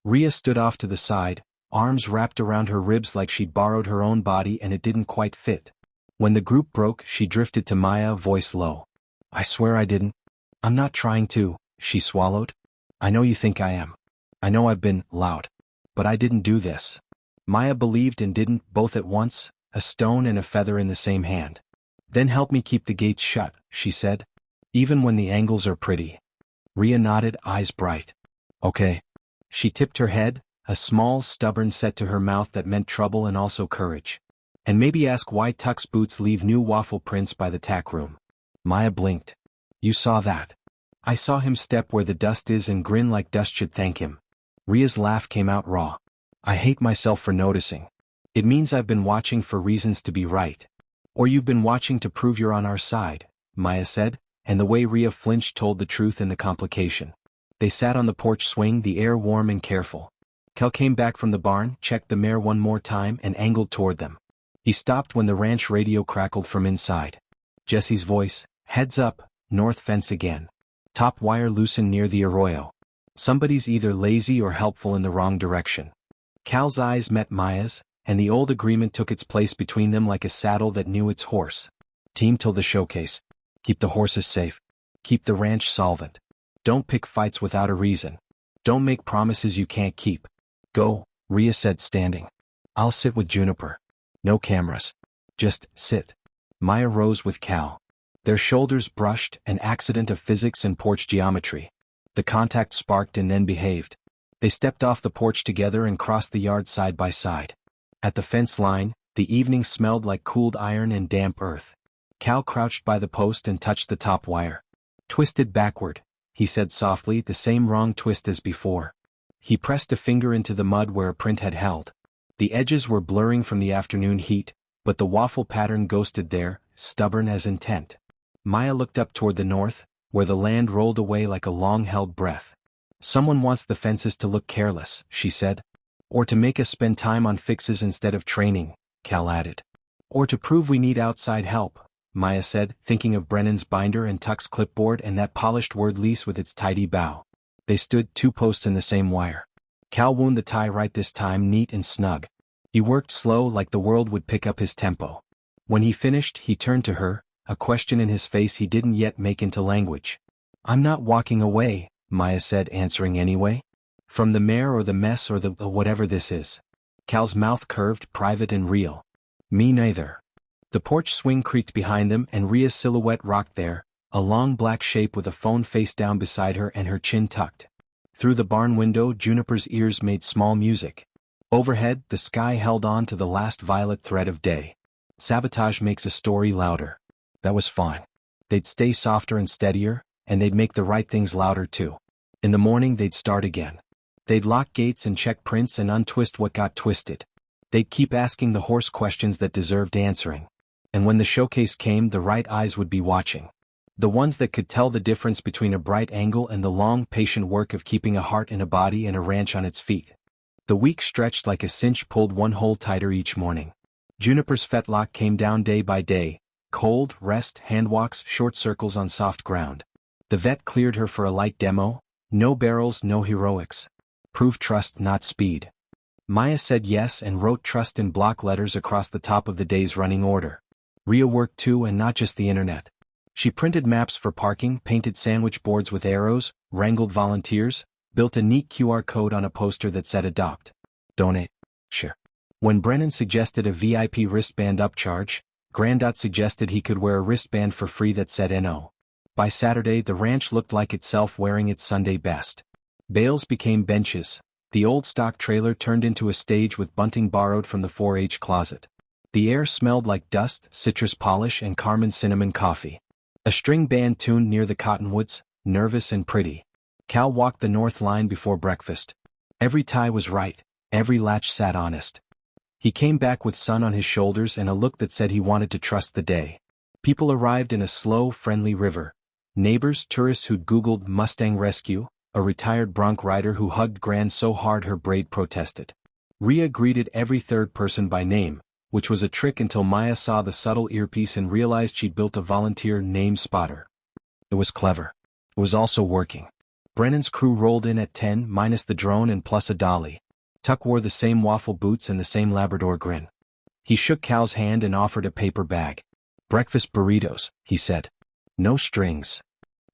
Rhea stood off to the side, arms wrapped around her ribs like she'd borrowed her own body and it didn't quite fit. When the group broke, she drifted to Maya, voice low. I swear I didn't. I'm not trying to, she swallowed. I know you think I am. I know I've been loud. But I didn't do this. Maya believed and didn't, both at once, a stone and a feather in the same hand. Then help me keep the gates shut, she said. Even when the angles are pretty. Rhea nodded, eyes bright. Okay. She tipped her head, a small, stubborn set to her mouth that meant trouble and also courage. And maybe ask why Tuck's boots leave new waffle prints by the tack room. Maya blinked. You saw that. I saw him step where the dust is and grin like dust should thank him. Rhea's laugh came out raw. I hate myself for noticing. It means I've been watching for reasons to be right. Or you've been watching to prove you're on our side, Maya said, and the way Rhea flinched told the truth in the complication. They sat on the porch swing, the air warm and careful. Cal came back from the barn, checked the mare one more time and angled toward them. He stopped when the ranch radio crackled from inside. Jesse's voice, heads up, north fence again. Top wire loosened near the arroyo. Somebody's either lazy or helpful in the wrong direction. Cal's eyes met Maya's, and the old agreement took its place between them like a saddle that knew its horse. Team till the showcase. Keep the horses safe. Keep the ranch solvent. Don't pick fights without a reason. Don't make promises you can't keep. Go, Rhea said, standing. I'll sit with Juniper. No cameras. Just sit. Maya rose with Cal. Their shoulders brushed, an accident of physics and porch geometry. The contact sparked and then behaved. They stepped off the porch together and crossed the yard side by side. At the fence line, the evening smelled like cooled iron and damp earth. Cal crouched by the post and touched the top wire. Twisted backward, he said softly, the same wrong twist as before. He pressed a finger into the mud where a print had held. The edges were blurring from the afternoon heat, but the waffle pattern ghosted there, stubborn as intent. Maya looked up toward the north, where the land rolled away like a long-held breath. Someone wants the fences to look careless, she said. Or to make us spend time on fixes instead of training, Cal added. Or to prove we need outside help, Maya said, thinking of Brennan's binder and Tuck's clipboard and that polished word lease with its tidy bow. They stood, two posts in the same wire. Cal wound the tie right this time, neat and snug. He worked slow, like the world would pick up his tempo. When he finished, he turned to her, a question in his face he didn't yet make into language. I'm not walking away, Maya said, answering anyway. From the mare or the mess or the whatever this is. Cal's mouth curved, private and real. Me neither. The porch swing creaked behind them and Rhea's silhouette rocked there, a long black shape with a phone face down beside her and her chin tucked. Through the barn window, Juniper's ears made small music. Overhead, the sky held on to the last violet thread of day. Sabotage makes a story louder. That was fine. They'd stay softer and steadier, and they'd make the right things louder too. In the morning they'd start again. They'd lock gates and check prints and untwist what got twisted. They'd keep asking the horse questions that deserved answering. And when the showcase came, the right eyes would be watching. The ones that could tell the difference between a bright angle and the long, patient work of keeping a heart in a body and a ranch on its feet. The week stretched like a cinch pulled one hole tighter each morning. Juniper's fetlock came down day by day, cold, rest, handwalks, short circles on soft ground. The vet cleared her for a light demo, no barrels, no heroics. Prove trust, not speed. Maya said yes and wrote trust in block letters across the top of the day's running order. Rhea worked too, and not just the internet. She printed maps for parking, painted sandwich boards with arrows, wrangled volunteers, built a neat QR code on a poster that said adopt. Donate. Sure. When Brennan suggested a VIP wristband upcharge, Grandot suggested he could wear a wristband for free that said NO. By Saturday the ranch looked like itself, wearing its Sunday best. Bales became benches. The old stock trailer turned into a stage with bunting borrowed from the 4-H closet. The air smelled like dust, citrus polish, and Carmen cinnamon coffee. A string band tuned near the cottonwoods, nervous and pretty. Cal walked the north line before breakfast. Every tie was right, every latch sat honest. He came back with sun on his shoulders and a look that said he wanted to trust the day. People arrived in a slow, friendly river. Neighbors, tourists who'd Googled Mustang rescue, a retired bronc rider who hugged Gran so hard her braid protested. Rhea greeted every third person by name, which was a trick until Maya saw the subtle earpiece and realized she'd built a volunteer name spotter. It was clever. It was also working. Brennan's crew rolled in at 10 minus the drone and plus a dolly. Tuck wore the same waffle boots and the same Labrador grin. He shook Cal's hand and offered a paper bag. Breakfast burritos, he said. No strings.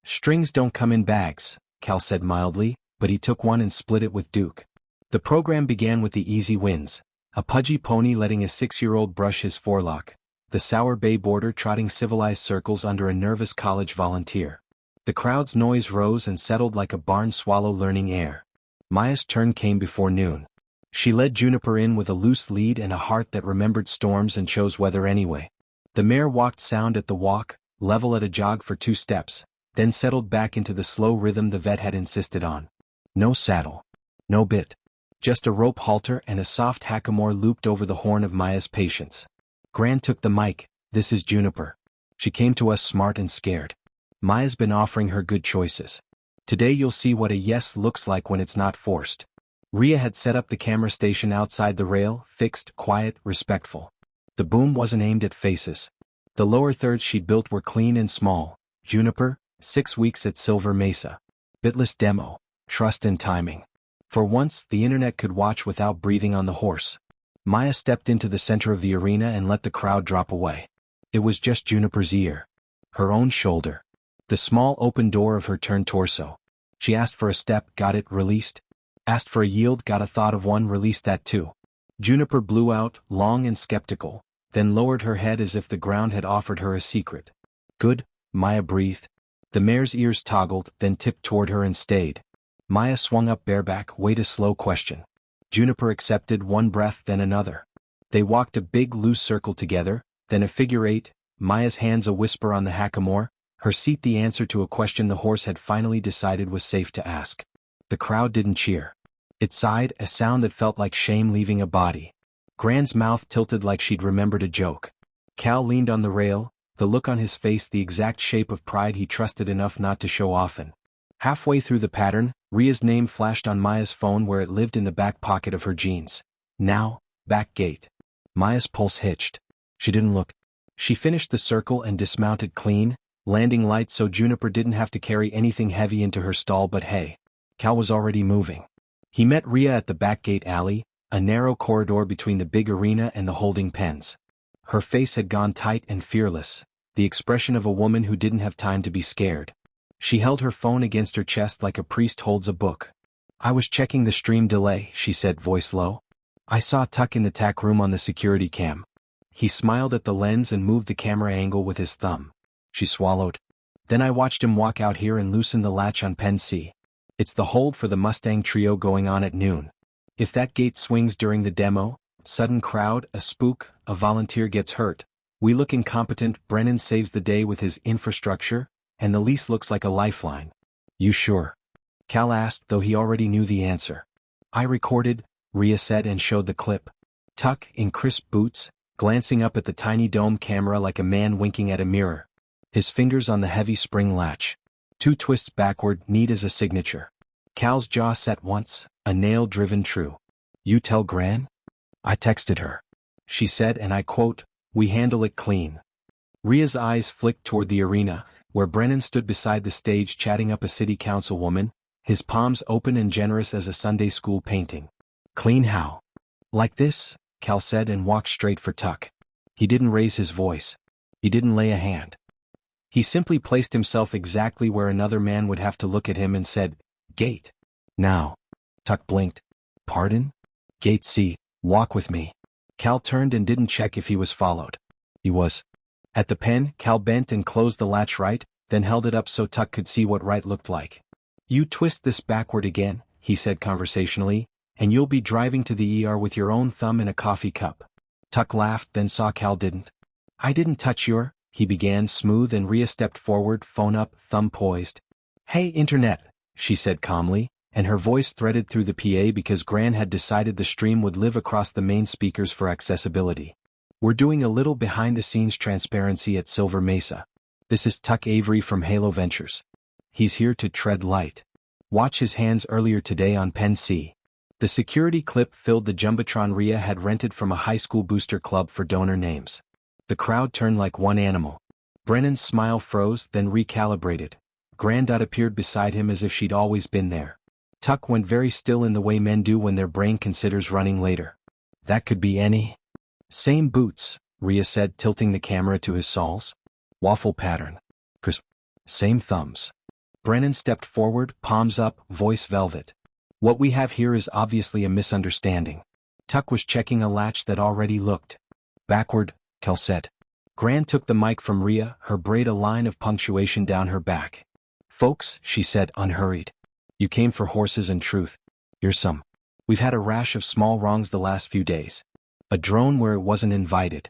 Strings don't come in bags, Cal said mildly, but he took one and split it with Duke. The program began with the easy wins. A pudgy pony letting a 6-year-old brush his forelock. The sour bay border trotting civilized circles under a nervous college volunteer. The crowd's noise rose and settled like a barn swallow learning air. Maya's turn came before noon. She led Juniper in with a loose lead and a heart that remembered storms and chose weather anyway. The mare walked sound at the walk, level at a jog for 2 steps, then settled back into the slow rhythm the vet had insisted on. No saddle. No bit. Just a rope halter and a soft hackamore looped over the horn of Maya's patience. Gran took the mic. This is Juniper. She came to us smart and scared. Maya's been offering her good choices. Today you'll see what a yes looks like when it's not forced. Rhea had set up the camera station outside the rail, fixed, quiet, respectful. The boom wasn't aimed at faces. The lower thirds she'd built were clean and small. Juniper, 6 weeks at Silver Mesa. Bitless demo, trust and timing. For once, the internet could watch without breathing on the horse. Maya stepped into the center of the arena and let the crowd drop away. It was just Juniper's ear. Her own shoulder. The small open door of her turned torso. She asked for a step, got it, released. Asked for a yield, got a thought of one, released that too. Juniper blew out, long and skeptical, then lowered her head as if the ground had offered her a secret. Good, Maya breathed. The mare's ears toggled, then tipped toward her and stayed. Maya swung up bareback, wait, a slow question. Juniper accepted, one breath, then another. They walked a big loose circle together, then a figure 8, Maya's hands a whisper on the hackamore, her seat the answer to a question the horse had finally decided was safe to ask. The crowd didn't cheer. It sighed, a sound that felt like shame leaving a body. Gran's mouth tilted like she'd remembered a joke. Cal leaned on the rail, the look on his face the exact shape of pride he trusted enough not to show often. Halfway through the pattern, Rhea's name flashed on Maya's phone where it lived in the back pocket of her jeans. Now, back gate. Maya's pulse hitched. She didn't look. She finished the circle and dismounted clean, landing light so Juniper didn't have to carry anything heavy into her stall, but hey. Cal was already moving. He met Rhea at the back gate alley, a narrow corridor between the big arena and the holding pens. Her face had gone tight and fearless, the expression of a woman who didn't have time to be scared. She held her phone against her chest like a priest holds a book. I was checking the stream delay, she said, voice low. I saw Tuck in the tack room on the security cam. He smiled at the lens and moved the camera angle with his thumb. She swallowed. Then I watched him walk out here and loosen the latch on Pen C. It's the hold for the Mustang trio going on at noon. If that gate swings during the demo, sudden crowd, a spook, a volunteer gets hurt, we look incompetent, Brennan saves the day with his infrastructure, and the lease looks like a lifeline. You sure? Cal asked, though he already knew the answer. I recorded, Rhea said and showed the clip. Tuck, in crisp boots, glancing up at the tiny dome camera like a man winking at a mirror. his fingers on the heavy spring latch. 2 twists backward, neat as a signature. Cal's jaw set once, a nail driven true. "You tell Gran?" "I texted her. She said, and I quote, 'We handle it clean.'" Rhea's eyes flicked toward the arena, where Brennan stood beside the stage chatting up a city councilwoman, his palms open and generous as a Sunday school painting. "Clean how?" "Like this," Cal said and walked straight for Tuck. He didn't raise his voice. He didn't lay a hand. He simply placed himself exactly where another man would have to look at him and said, "Gate." "Now." Tuck blinked. "Pardon?" "Gate C, walk with me." Cal turned and didn't check if he was followed. He was. At the pen, Cal bent and closed the latch right, then held it up so Tuck could see what right looked like. "You twist this backward again," he said conversationally, "and you'll be driving to the ER with your own thumb in a coffee cup." Tuck laughed, then saw Cal didn't. "I didn't touch your," he began smooth, and Rhea stepped forward, phone up, thumb poised. "Hey Internet," she said calmly, and her voice threaded through the PA because Gran had decided the stream would live across the main speakers for accessibility. "We're doing a little behind-the-scenes transparency at Silver Mesa. This is Tuck Avery from Halo Ventures. He's here to tread light. Watch his hands earlier today on Pen C." The security clip filled the Jumbotron Rhea had rented from a high school booster club for donor names. The crowd turned like one animal. Brennan's smile froze, then recalibrated. Gran appeared beside him as if she'd always been there. Tuck went very still in the way men do when their brain considers running later. "That could be any." "Same boots," Rhea said, tilting the camera to his soles. "Waffle pattern. Crisp. Same thumbs." Brennan stepped forward, palms up, voice velvet. "What we have here is obviously a misunderstanding." Tuck was checking a latch that already looked backward, Cal said. Gran took the mic from Rhea, her braid a line of punctuation down her back. "Folks," she said, unhurried. "You came for horses and truth. Here's some. We've had a rash of small wrongs the last few days. A drone where it wasn't invited."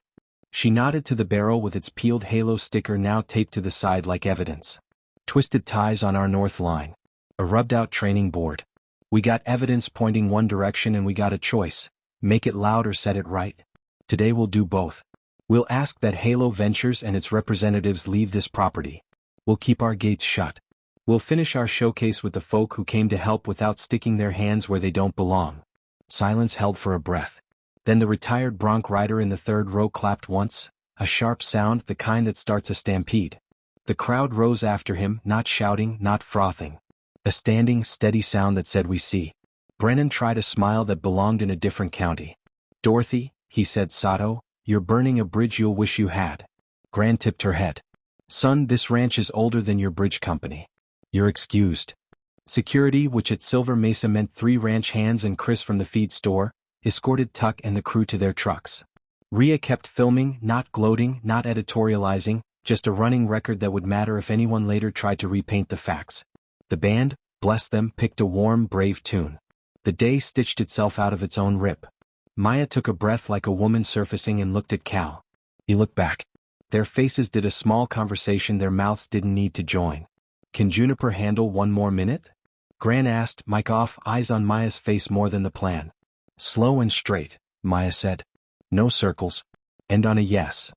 She nodded to the barrel with its peeled halo sticker now taped to the side like evidence. "Twisted ties on our north line. A rubbed-out training board. We got evidence pointing one direction and we got a choice. Make it loud or set it right. Today we'll do both. We'll ask that Halo Ventures and its representatives leave this property. We'll keep our gates shut. We'll finish our showcase with the folk who came to help without sticking their hands where they don't belong." Silence held for a breath. Then the retired bronc rider in the third row clapped once, a sharp sound, the kind that starts a stampede. The crowd rose after him, not shouting, not frothing. A standing, steady sound that said, "We see." Brennan tried a smile that belonged in a different county. "Dorothy," he said sotto, "you're burning a bridge you'll wish you had." Gran tipped her head. "Son, this ranch is older than your bridge company. You're excused." Security, which at Silver Mesa meant 3 ranch hands and Chris from the feed store, escorted Tuck and the crew to their trucks. Rhea kept filming, not gloating, not editorializing, just a running record that would matter if anyone later tried to repaint the facts. The band, bless them, picked a warm, brave tune. The day stitched itself out of its own rip. Maya took a breath like a woman surfacing and looked at Cal. He looked back. Their faces did a small conversation their mouths didn't need to join. "Can Juniper handle one more minute?" Gran asked, mic off, eyes on Maya's face more than the plan. "Slow and straight," Maya said. "No circles. And on a yes."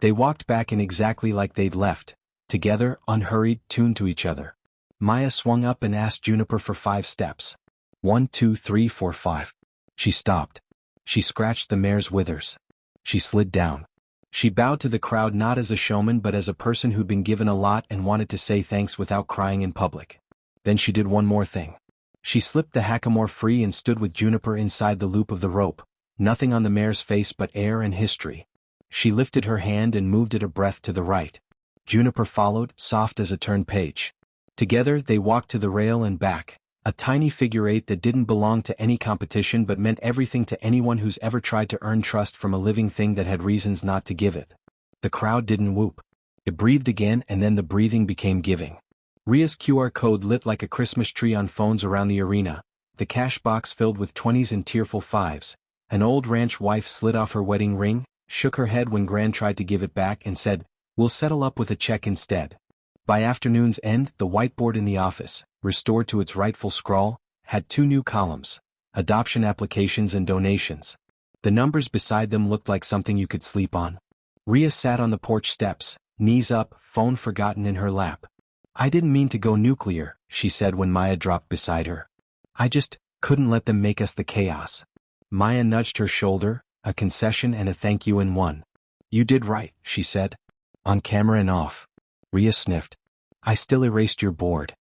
They walked back in exactly like they'd left, together, unhurried, tuned to each other. Maya swung up and asked Juniper for 5 steps. 1, 2, 3, 4, 5. She stopped. She scratched the mare's withers. She slid down. She bowed to the crowd not as a showman but as a person who'd been given a lot and wanted to say thanks without crying in public. Then she did one more thing. She slipped the hackamore free and stood with Juniper inside the loop of the rope, nothing on the mare's face but air and history. She lifted her hand and moved it a breath to the right. Juniper followed, soft as a turned page. Together they walked to the rail and back, a tiny figure 8 that didn't belong to any competition but meant everything to anyone who's ever tried to earn trust from a living thing that had reasons not to give it. The crowd didn't whoop. It breathed again, and then the breathing became giving. Rhea's QR code lit like a Christmas tree on phones around the arena, the cash box filled with 20s and tearful 5s. An old ranch wife slid off her wedding ring, shook her head when Gran tried to give it back and said, "We'll settle up with a check instead." By afternoon's end, the whiteboard in the office, restored to its rightful scrawl, had 2 new columns: adoption applications and donations. The numbers beside them looked like something you could sleep on. Rhea sat on the porch steps, knees up, phone forgotten in her lap. I didn't mean to go nuclear, she said when Maya dropped beside her. I just couldn't let them make us the chaos. Maya nudged her shoulder, a concession and a thank you in one. You did right, she said. On camera and off. Rhea sniffed. I still erased your board.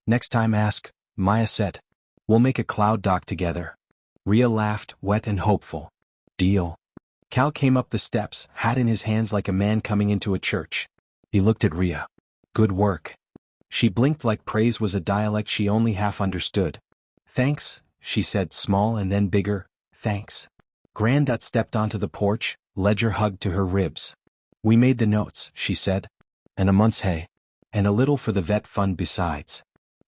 Next time ask, Maya said. We'll make a cloud doc together. Rhea laughed, wet and hopeful. Deal. Cal came up the steps, hat in his hands like a man coming into a church. He looked at Rhea. Good work. She blinked like praise was a dialect she only half understood. Thanks, she said, small and then bigger, thanks. Grandad stepped onto the porch, ledger hugged to her ribs. We made the notes, she said. And a month's hay. And a little for the vet fund besides.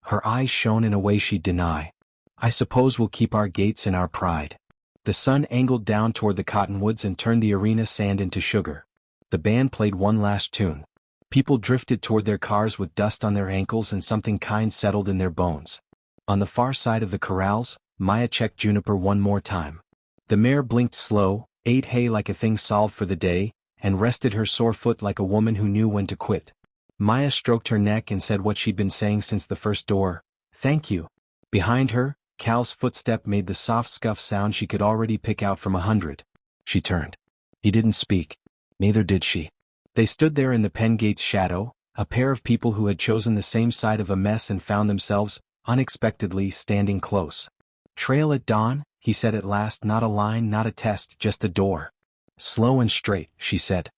Her eyes shone in a way she'd deny. I suppose we'll keep our gates and our pride. The sun angled down toward the cottonwoods and turned the arena sand into sugar. The band played one last tune. People drifted toward their cars with dust on their ankles and something kind settled in their bones. On the far side of the corrals, Maya checked Juniper one more time. The mare blinked slow, ate hay like a thing solved for the day, and rested her sore foot like a woman who knew when to quit. Maya stroked her neck and said what she'd been saying since the first door. Thank you. Behind her, Cal's footstep made the soft scuff sound she could already pick out from 100. She turned. He didn't speak. Neither did she. They stood there in the pen gate's shadow, a pair of people who had chosen the same side of a mess and found themselves, unexpectedly, standing close. Trail at dawn, he said at last, not a line, not a test, just a door. Slow and straight, she said.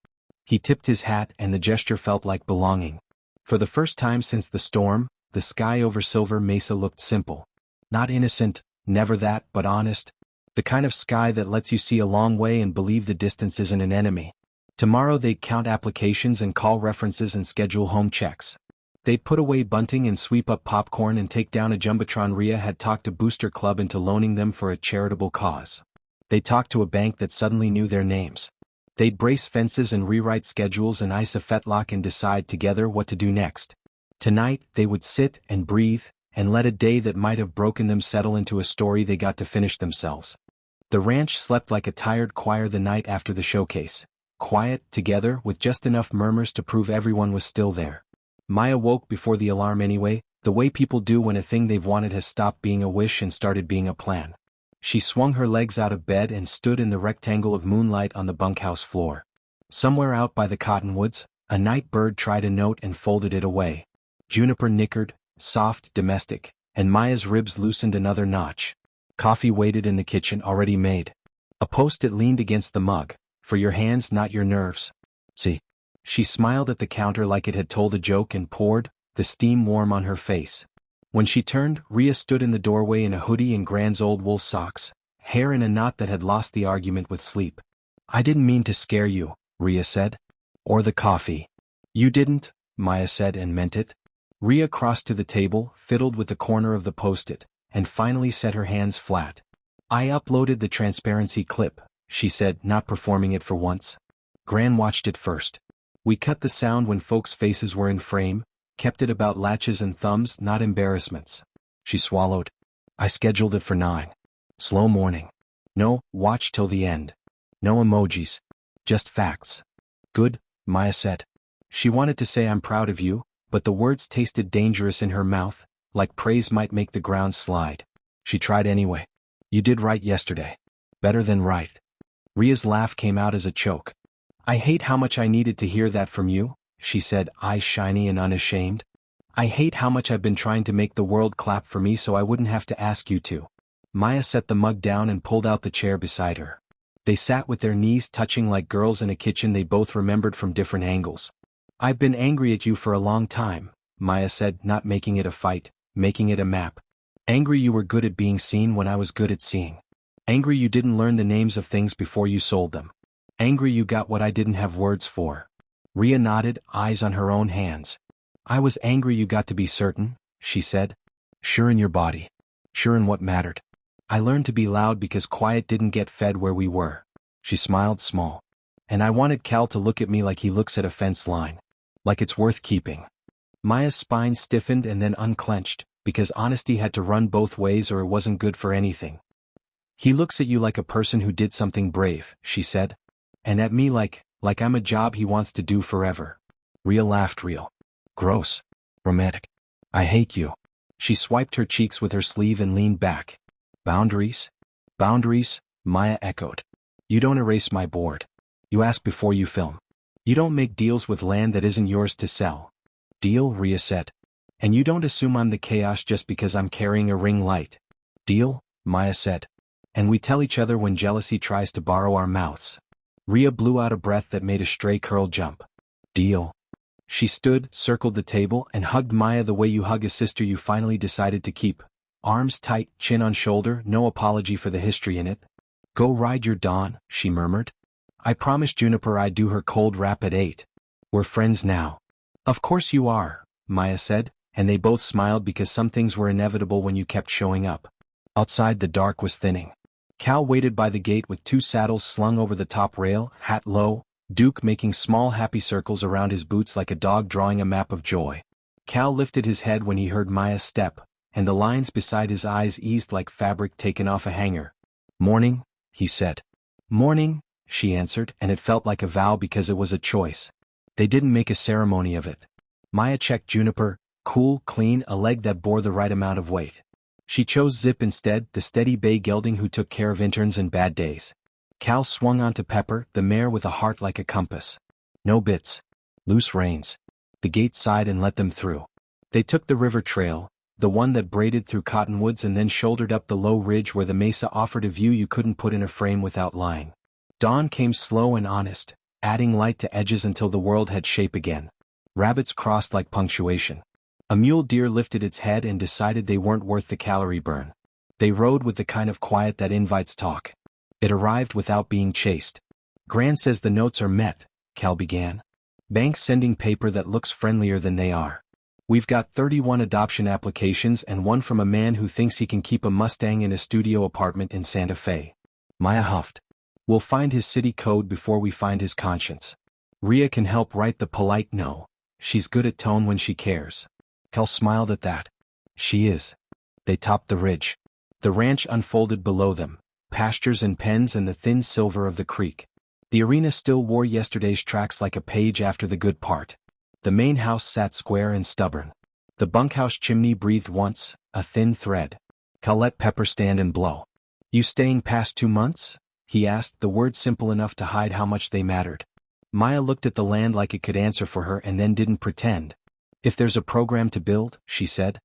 He tipped his hat and the gesture felt like belonging. For the first time since the storm, the sky over Silver Mesa looked simple. Not innocent, never that, but honest. The kind of sky that lets you see a long way and believe the distance isn't an enemy. Tomorrow they'd count applications and call references and schedule home checks. They'd put away bunting and sweep up popcorn and take down a jumbotron Rhea had talked a booster club into loaning them for a charitable cause. They'd talk to a bank that suddenly knew their names. They'd brace fences and rewrite schedules and ice a fetlock and decide together what to do next. Tonight, they would sit and breathe, and let a day that might have broken them settle into a story they got to finish themselves. The ranch slept like a tired choir the night after the showcase. Quiet, together, with just enough murmurs to prove everyone was still there. Maya woke before the alarm anyway, the way people do when a thing they've wanted has stopped being a wish and started being a plan. She swung her legs out of bed and stood in the rectangle of moonlight on the bunkhouse floor. Somewhere out by the cottonwoods, a night bird tried a note and folded it away. Juniper nickered, soft, domestic, and Maya's ribs loosened another notch. Coffee waited in the kitchen, already made. A post-it leaned against the mug. For your hands, not your nerves. See? She smiled at the counter like it had told a joke and poured, the steam warm on her face. When she turned, Rhea stood in the doorway in a hoodie and Grand's old wool socks, hair in a knot that had lost the argument with sleep. I didn't mean to scare you, Rhea said. Or the coffee. You didn't, Maya said and meant it. Rhea crossed to the table, fiddled with the corner of the post-it, and finally set her hands flat. I uploaded the transparency clip, she said, not performing it for once. Gran watched it first. We cut the sound when folks' faces were in frame, kept it about latches and thumbs, not embarrassments. She swallowed. I scheduled it for 9. Slow morning. No, watch till the end. No emojis. Just facts. Good, Maya said. She wanted to say I'm proud of you, but the words tasted dangerous in her mouth, like praise might make the ground slide. She tried anyway. You did right yesterday. Better than right. Rhea's laugh came out as a choke. I hate how much I needed to hear that from you, she said, eyes shiny and unashamed. I hate how much I've been trying to make the world clap for me so I wouldn't have to ask you to. Maya set the mug down and pulled out the chair beside her. They sat with their knees touching like girls in a kitchen they both remembered from different angles. I've been angry at you for a long time, Maya said, not making it a fight, making it a map. Angry you were good at being seen when I was good at seeing. Angry you didn't learn the names of things before you sold them. Angry you got what I didn't have words for. Rhea nodded, eyes on her own hands. I was angry you got to be certain, she said. Sure in your body. Sure in what mattered. I learned to be loud because quiet didn't get fed where we were. She smiled small. And I wanted Cal to look at me like he looks at a fence line. Like it's worth keeping. Maya's spine stiffened and then unclenched, because honesty had to run both ways or it wasn't good for anything. He looks at you like a person who did something brave, she said. And at me like I'm a job he wants to do forever. Rhea laughed real. Gross. Romantic. I hate you. She swiped her cheeks with her sleeve and leaned back. Boundaries? Boundaries, Maya echoed. You don't erase my board. You ask before you film. You don't make deals with land that isn't yours to sell. Deal, Rhea said. And you don't assume I'm the chaos just because I'm carrying a ring light. Deal, Maya said. And we tell each other when jealousy tries to borrow our mouths. Rhea blew out a breath that made a stray curl jump. Deal. She stood, circled the table, and hugged Maya the way you hug a sister you finally decided to keep. Arms tight, chin on shoulder, no apology for the history in it. Go ride your dawn, she murmured. I promised Juniper I'd do her cold wrap at 8. We're friends now. Of course you are, Maya said, and they both smiled because some things were inevitable when you kept showing up. Outside the dark was thinning. Cal waited by the gate with 2 saddles slung over the top rail, hat low, Duke making small happy circles around his boots like a dog drawing a map of joy. Cal lifted his head when he heard Maya's step, and the lines beside his eyes eased like fabric taken off a hanger. Morning, he said. Morning, she answered, and it felt like a vow because it was a choice. They didn't make a ceremony of it. Maya checked Juniper, cool, clean, a leg that bore the right amount of weight. She chose Zip instead, the steady bay gelding who took care of interns and bad days. Cal swung onto Pepper, the mare with a heart like a compass. No bits. Loose reins. The gate sighed and let them through. They took the river trail, the one that braided through cottonwoods and then shouldered up the low ridge where the mesa offered a view you couldn't put in a frame without lying. Dawn came slow and honest, adding light to edges until the world had shape again. Rabbits crossed like punctuation. A mule deer lifted its head and decided they weren't worth the calorie burn. They rode with the kind of quiet that invites talk. It arrived without being chased. Gran says the notes are met, Cal began. Bank's sending paper that looks friendlier than they are. We've got 31 adoption applications and one from a man who thinks he can keep a Mustang in a studio apartment in Santa Fe. Maya huffed. We'll find his city code before we find his conscience. Rhea can help write the polite no. She's good at tone when she cares. Cal smiled at that. She is. They topped the ridge. The ranch unfolded below them, pastures and pens and the thin silver of the creek. The arena still wore yesterday's tracks like a page after the good part. The main house sat square and stubborn. The bunkhouse chimney breathed once, a thin thread. Cal let Pepper stand and blow. You staying past 2 months? He asked, the words simple enough to hide how much they mattered. Maya looked at the land like it could answer for her and then didn't pretend. If there's a program to build, she said.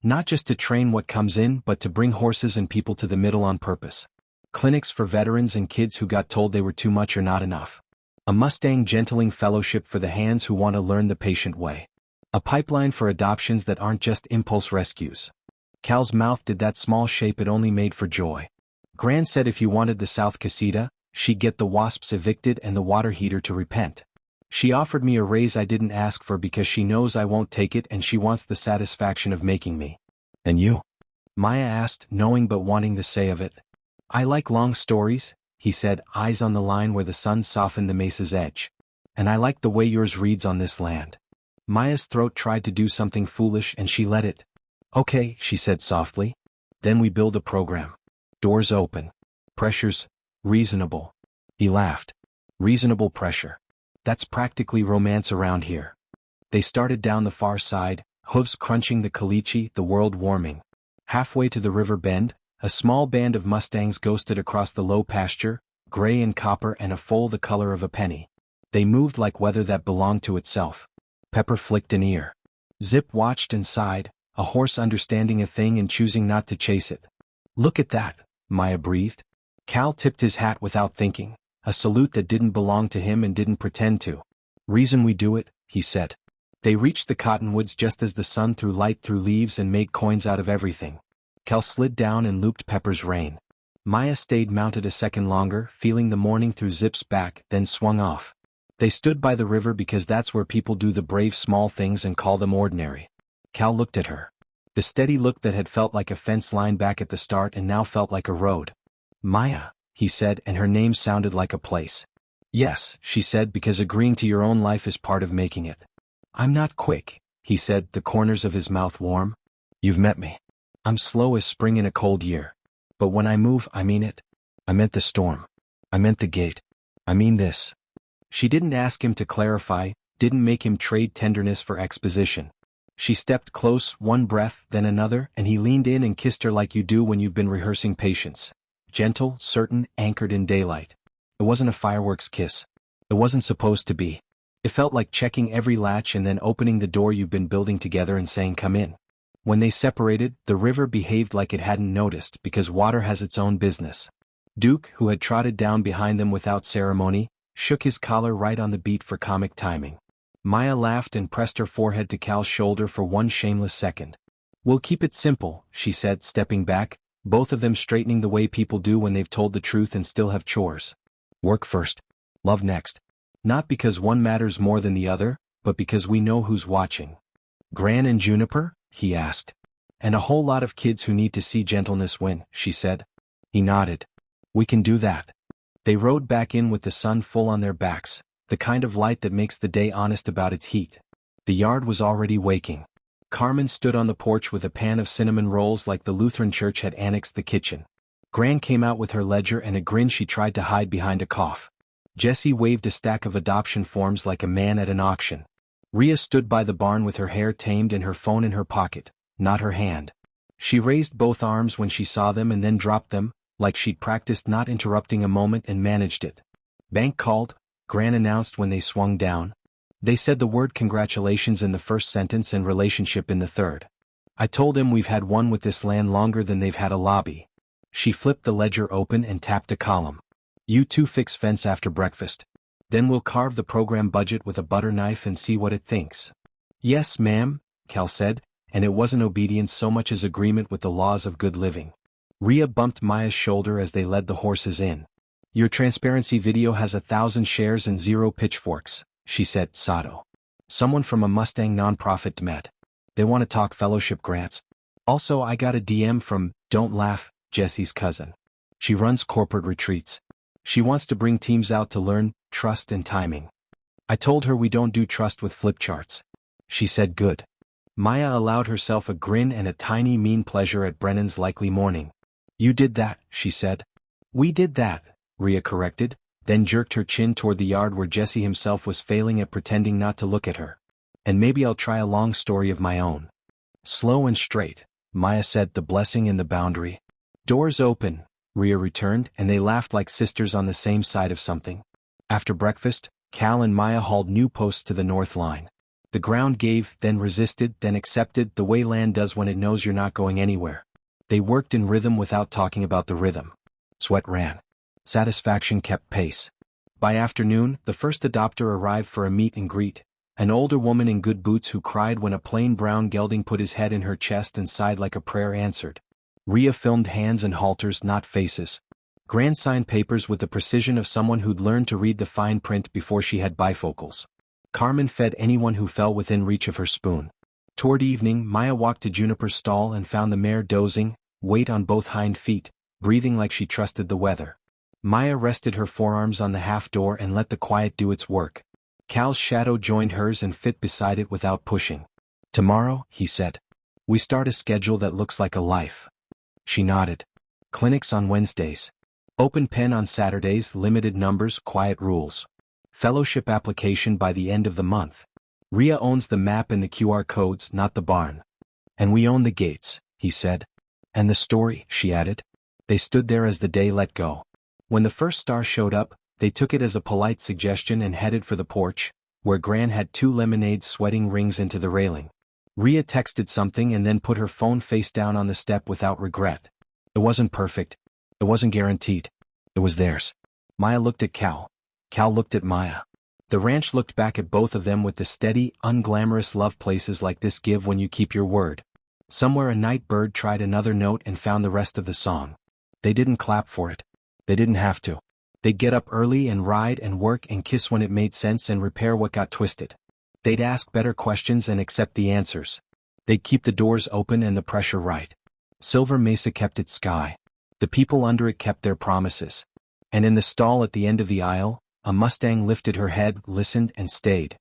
Not just to train what comes in but to bring horses and people to the middle on purpose. Clinics for veterans and kids who got told they were too much or not enough. A Mustang gentling fellowship for the hands who want to learn the patient way. A pipeline for adoptions that aren't just impulse rescues. Cal's mouth did that small shape it only made for joy. Gran said if you wanted the South Casita, she'd get the wasps evicted and the water heater to repent. She offered me a raise I didn't ask for because she knows I won't take it and she wants the satisfaction of making me. And you? Maya asked, knowing but wanting the say of it. I like long stories, he said, eyes on the line where the sun softened the mesa's edge. And I like the way yours reads on this land. Maya's throat tried to do something foolish and she let it. Okay, she said softly. Then we build a program. Doors open. Pressures, reasonable. He laughed. Reasonable pressure. That's practically romance around here. They started down the far side, hooves crunching the caliche, the world warming. Halfway to the river bend, a small band of Mustangs ghosted across the low pasture, gray and copper and a foal the color of a penny. They moved like weather that belonged to itself. Pepper flicked an ear. Zip watched and sighed, a horse understanding a thing and choosing not to chase it. Look at that, Maya breathed. Cal tipped his hat without thinking, a salute that didn't belong to him and didn't pretend to. Reason we do it, he said. They reached the cottonwoods just as the sun threw light through leaves and made coins out of everything. Cal slid down and looped Pepper's rein. Maya stayed mounted a second longer, feeling the morning through Zip's back, then swung off. They stood by the river because that's where people do the brave small things and call them ordinary. Cal looked at her. The steady look that had felt like a fence line back at the start and now felt like a road. Maya, he said, and her name sounded like a place. Yes, she said, because agreeing to your own life is part of making it. I'm not quick, he said, the corners of his mouth warm. You've met me. I'm slow as spring in a cold year. But when I move, I mean it. I meant the storm. I meant the gate. I mean this. She didn't ask him to clarify, didn't make him trade tenderness for exposition. She stepped close, one breath, then another, and he leaned in and kissed her like you do when you've been rehearsing patience. Gentle, certain, anchored in daylight. It wasn't a fireworks kiss. It wasn't supposed to be. It felt like checking every latch and then opening the door you've been building together and saying come in. When they separated, the river behaved like it hadn't noticed because water has its own business. Duke, who had trotted down behind them without ceremony, shook his collar right on the beat for comic timing. Maya laughed and pressed her forehead to Cal's shoulder for one shameless second. "We'll keep it simple," she said, stepping back, both of them straightening the way people do when they've told the truth and still have chores. "Work first. Love next. Not because one matters more than the other, but because we know who's watching." "Gran and Juniper?" he asked. "And a whole lot of kids who need to see gentleness win," she said. He nodded. "We can do that." They rode back in with the sun full on their backs, the kind of light that makes the day honest about its heat. The yard was already waking. Carmen stood on the porch with a pan of cinnamon rolls like the Lutheran church had annexed the kitchen. Gran came out with her ledger and a grin she tried to hide behind a cough. Jesse waved a stack of adoption forms like a man at an auction. Rhea stood by the barn with her hair tamed and her phone in her pocket, not her hand. She raised both arms when she saw them and then dropped them, like she'd practiced not interrupting a moment and managed it. "Bank called," Gran announced when they swung down. They said the word congratulations in the first sentence and relationship in the third. "I told him we've had one with this land longer than they've had a lobby." She flipped the ledger open and tapped a column. "You two fix fence after breakfast. Then we'll carve the program budget with a butter knife and see what it thinks." "Yes, ma'am," Cal said, and it wasn't obedience so much as agreement with the laws of good living. Rhea bumped Maya's shoulder as they led the horses in. "Your transparency video has 1,000 shares and 0 pitchforks," she said, Sato. "Someone from a Mustang nonprofit met. They want to talk fellowship grants. Also I got a DM from, Don't Laugh, Jesse's cousin. She runs corporate retreats. She wants to bring teams out to learn trust and timing. I told her we don't do trust with flip charts." She said good. Maya allowed herself a grin and a tiny mean pleasure at Brennan's likely morning. "You did that," she said. "We did that," Rhea corrected, then jerked her chin toward the yard where Jesse himself was failing at pretending not to look at her. "And maybe I'll try a long story of my own." "Slow and straight," Maya said, the blessing in the boundary. "Doors open," Rhea returned, and they laughed like sisters on the same side of something. After breakfast, Cal and Maya hauled new posts to the north line. The ground gave, then resisted, then accepted, the way land does when it knows you're not going anywhere. They worked in rhythm without talking about the rhythm. Sweat ran. Satisfaction kept pace. By afternoon, the first adopter arrived for a meet and greet, an older woman in good boots who cried when a plain brown gelding put his head in her chest and sighed like a prayer answered. Rhea filmed hands and halters, not faces. Gran signed papers with the precision of someone who'd learned to read the fine print before she had bifocals. Carmen fed anyone who fell within reach of her spoon. Toward evening, Maya walked to Juniper's stall and found the mare dozing, weight on both hind feet, breathing like she trusted the weather. Maya rested her forearms on the half door and let the quiet do its work. Cal's shadow joined hers and fit beside it without pushing. "Tomorrow," he said. "We start a schedule that looks like a life." She nodded. "Clinics on Wednesdays. Open pen on Saturdays, limited numbers, quiet rules. Fellowship application by the end of the month. Rhea owns the map and the QR codes, not the barn. And we own the gates," he said. "And the story," she added. They stood there as the day let go. When the first star showed up, they took it as a polite suggestion and headed for the porch, where Gran had 2 lemonades sweating rings into the railing. Rhea texted something and then put her phone face down on the step without regret. It wasn't perfect. It wasn't guaranteed. It was theirs. Maya looked at Cal. Cal looked at Maya. The ranch looked back at both of them with the steady, unglamorous love places like this give when you keep your word. Somewhere a night bird tried another note and found the rest of the song. They didn't clap for it. They didn't have to. They'd get up early and ride and work and kiss when it made sense and repair what got twisted. They'd ask better questions and accept the answers. They'd keep the doors open and the pressure right. Silver Mesa kept its sky. The people under it kept their promises. And in the stall at the end of the aisle, a Mustang lifted her head, listened, and stayed.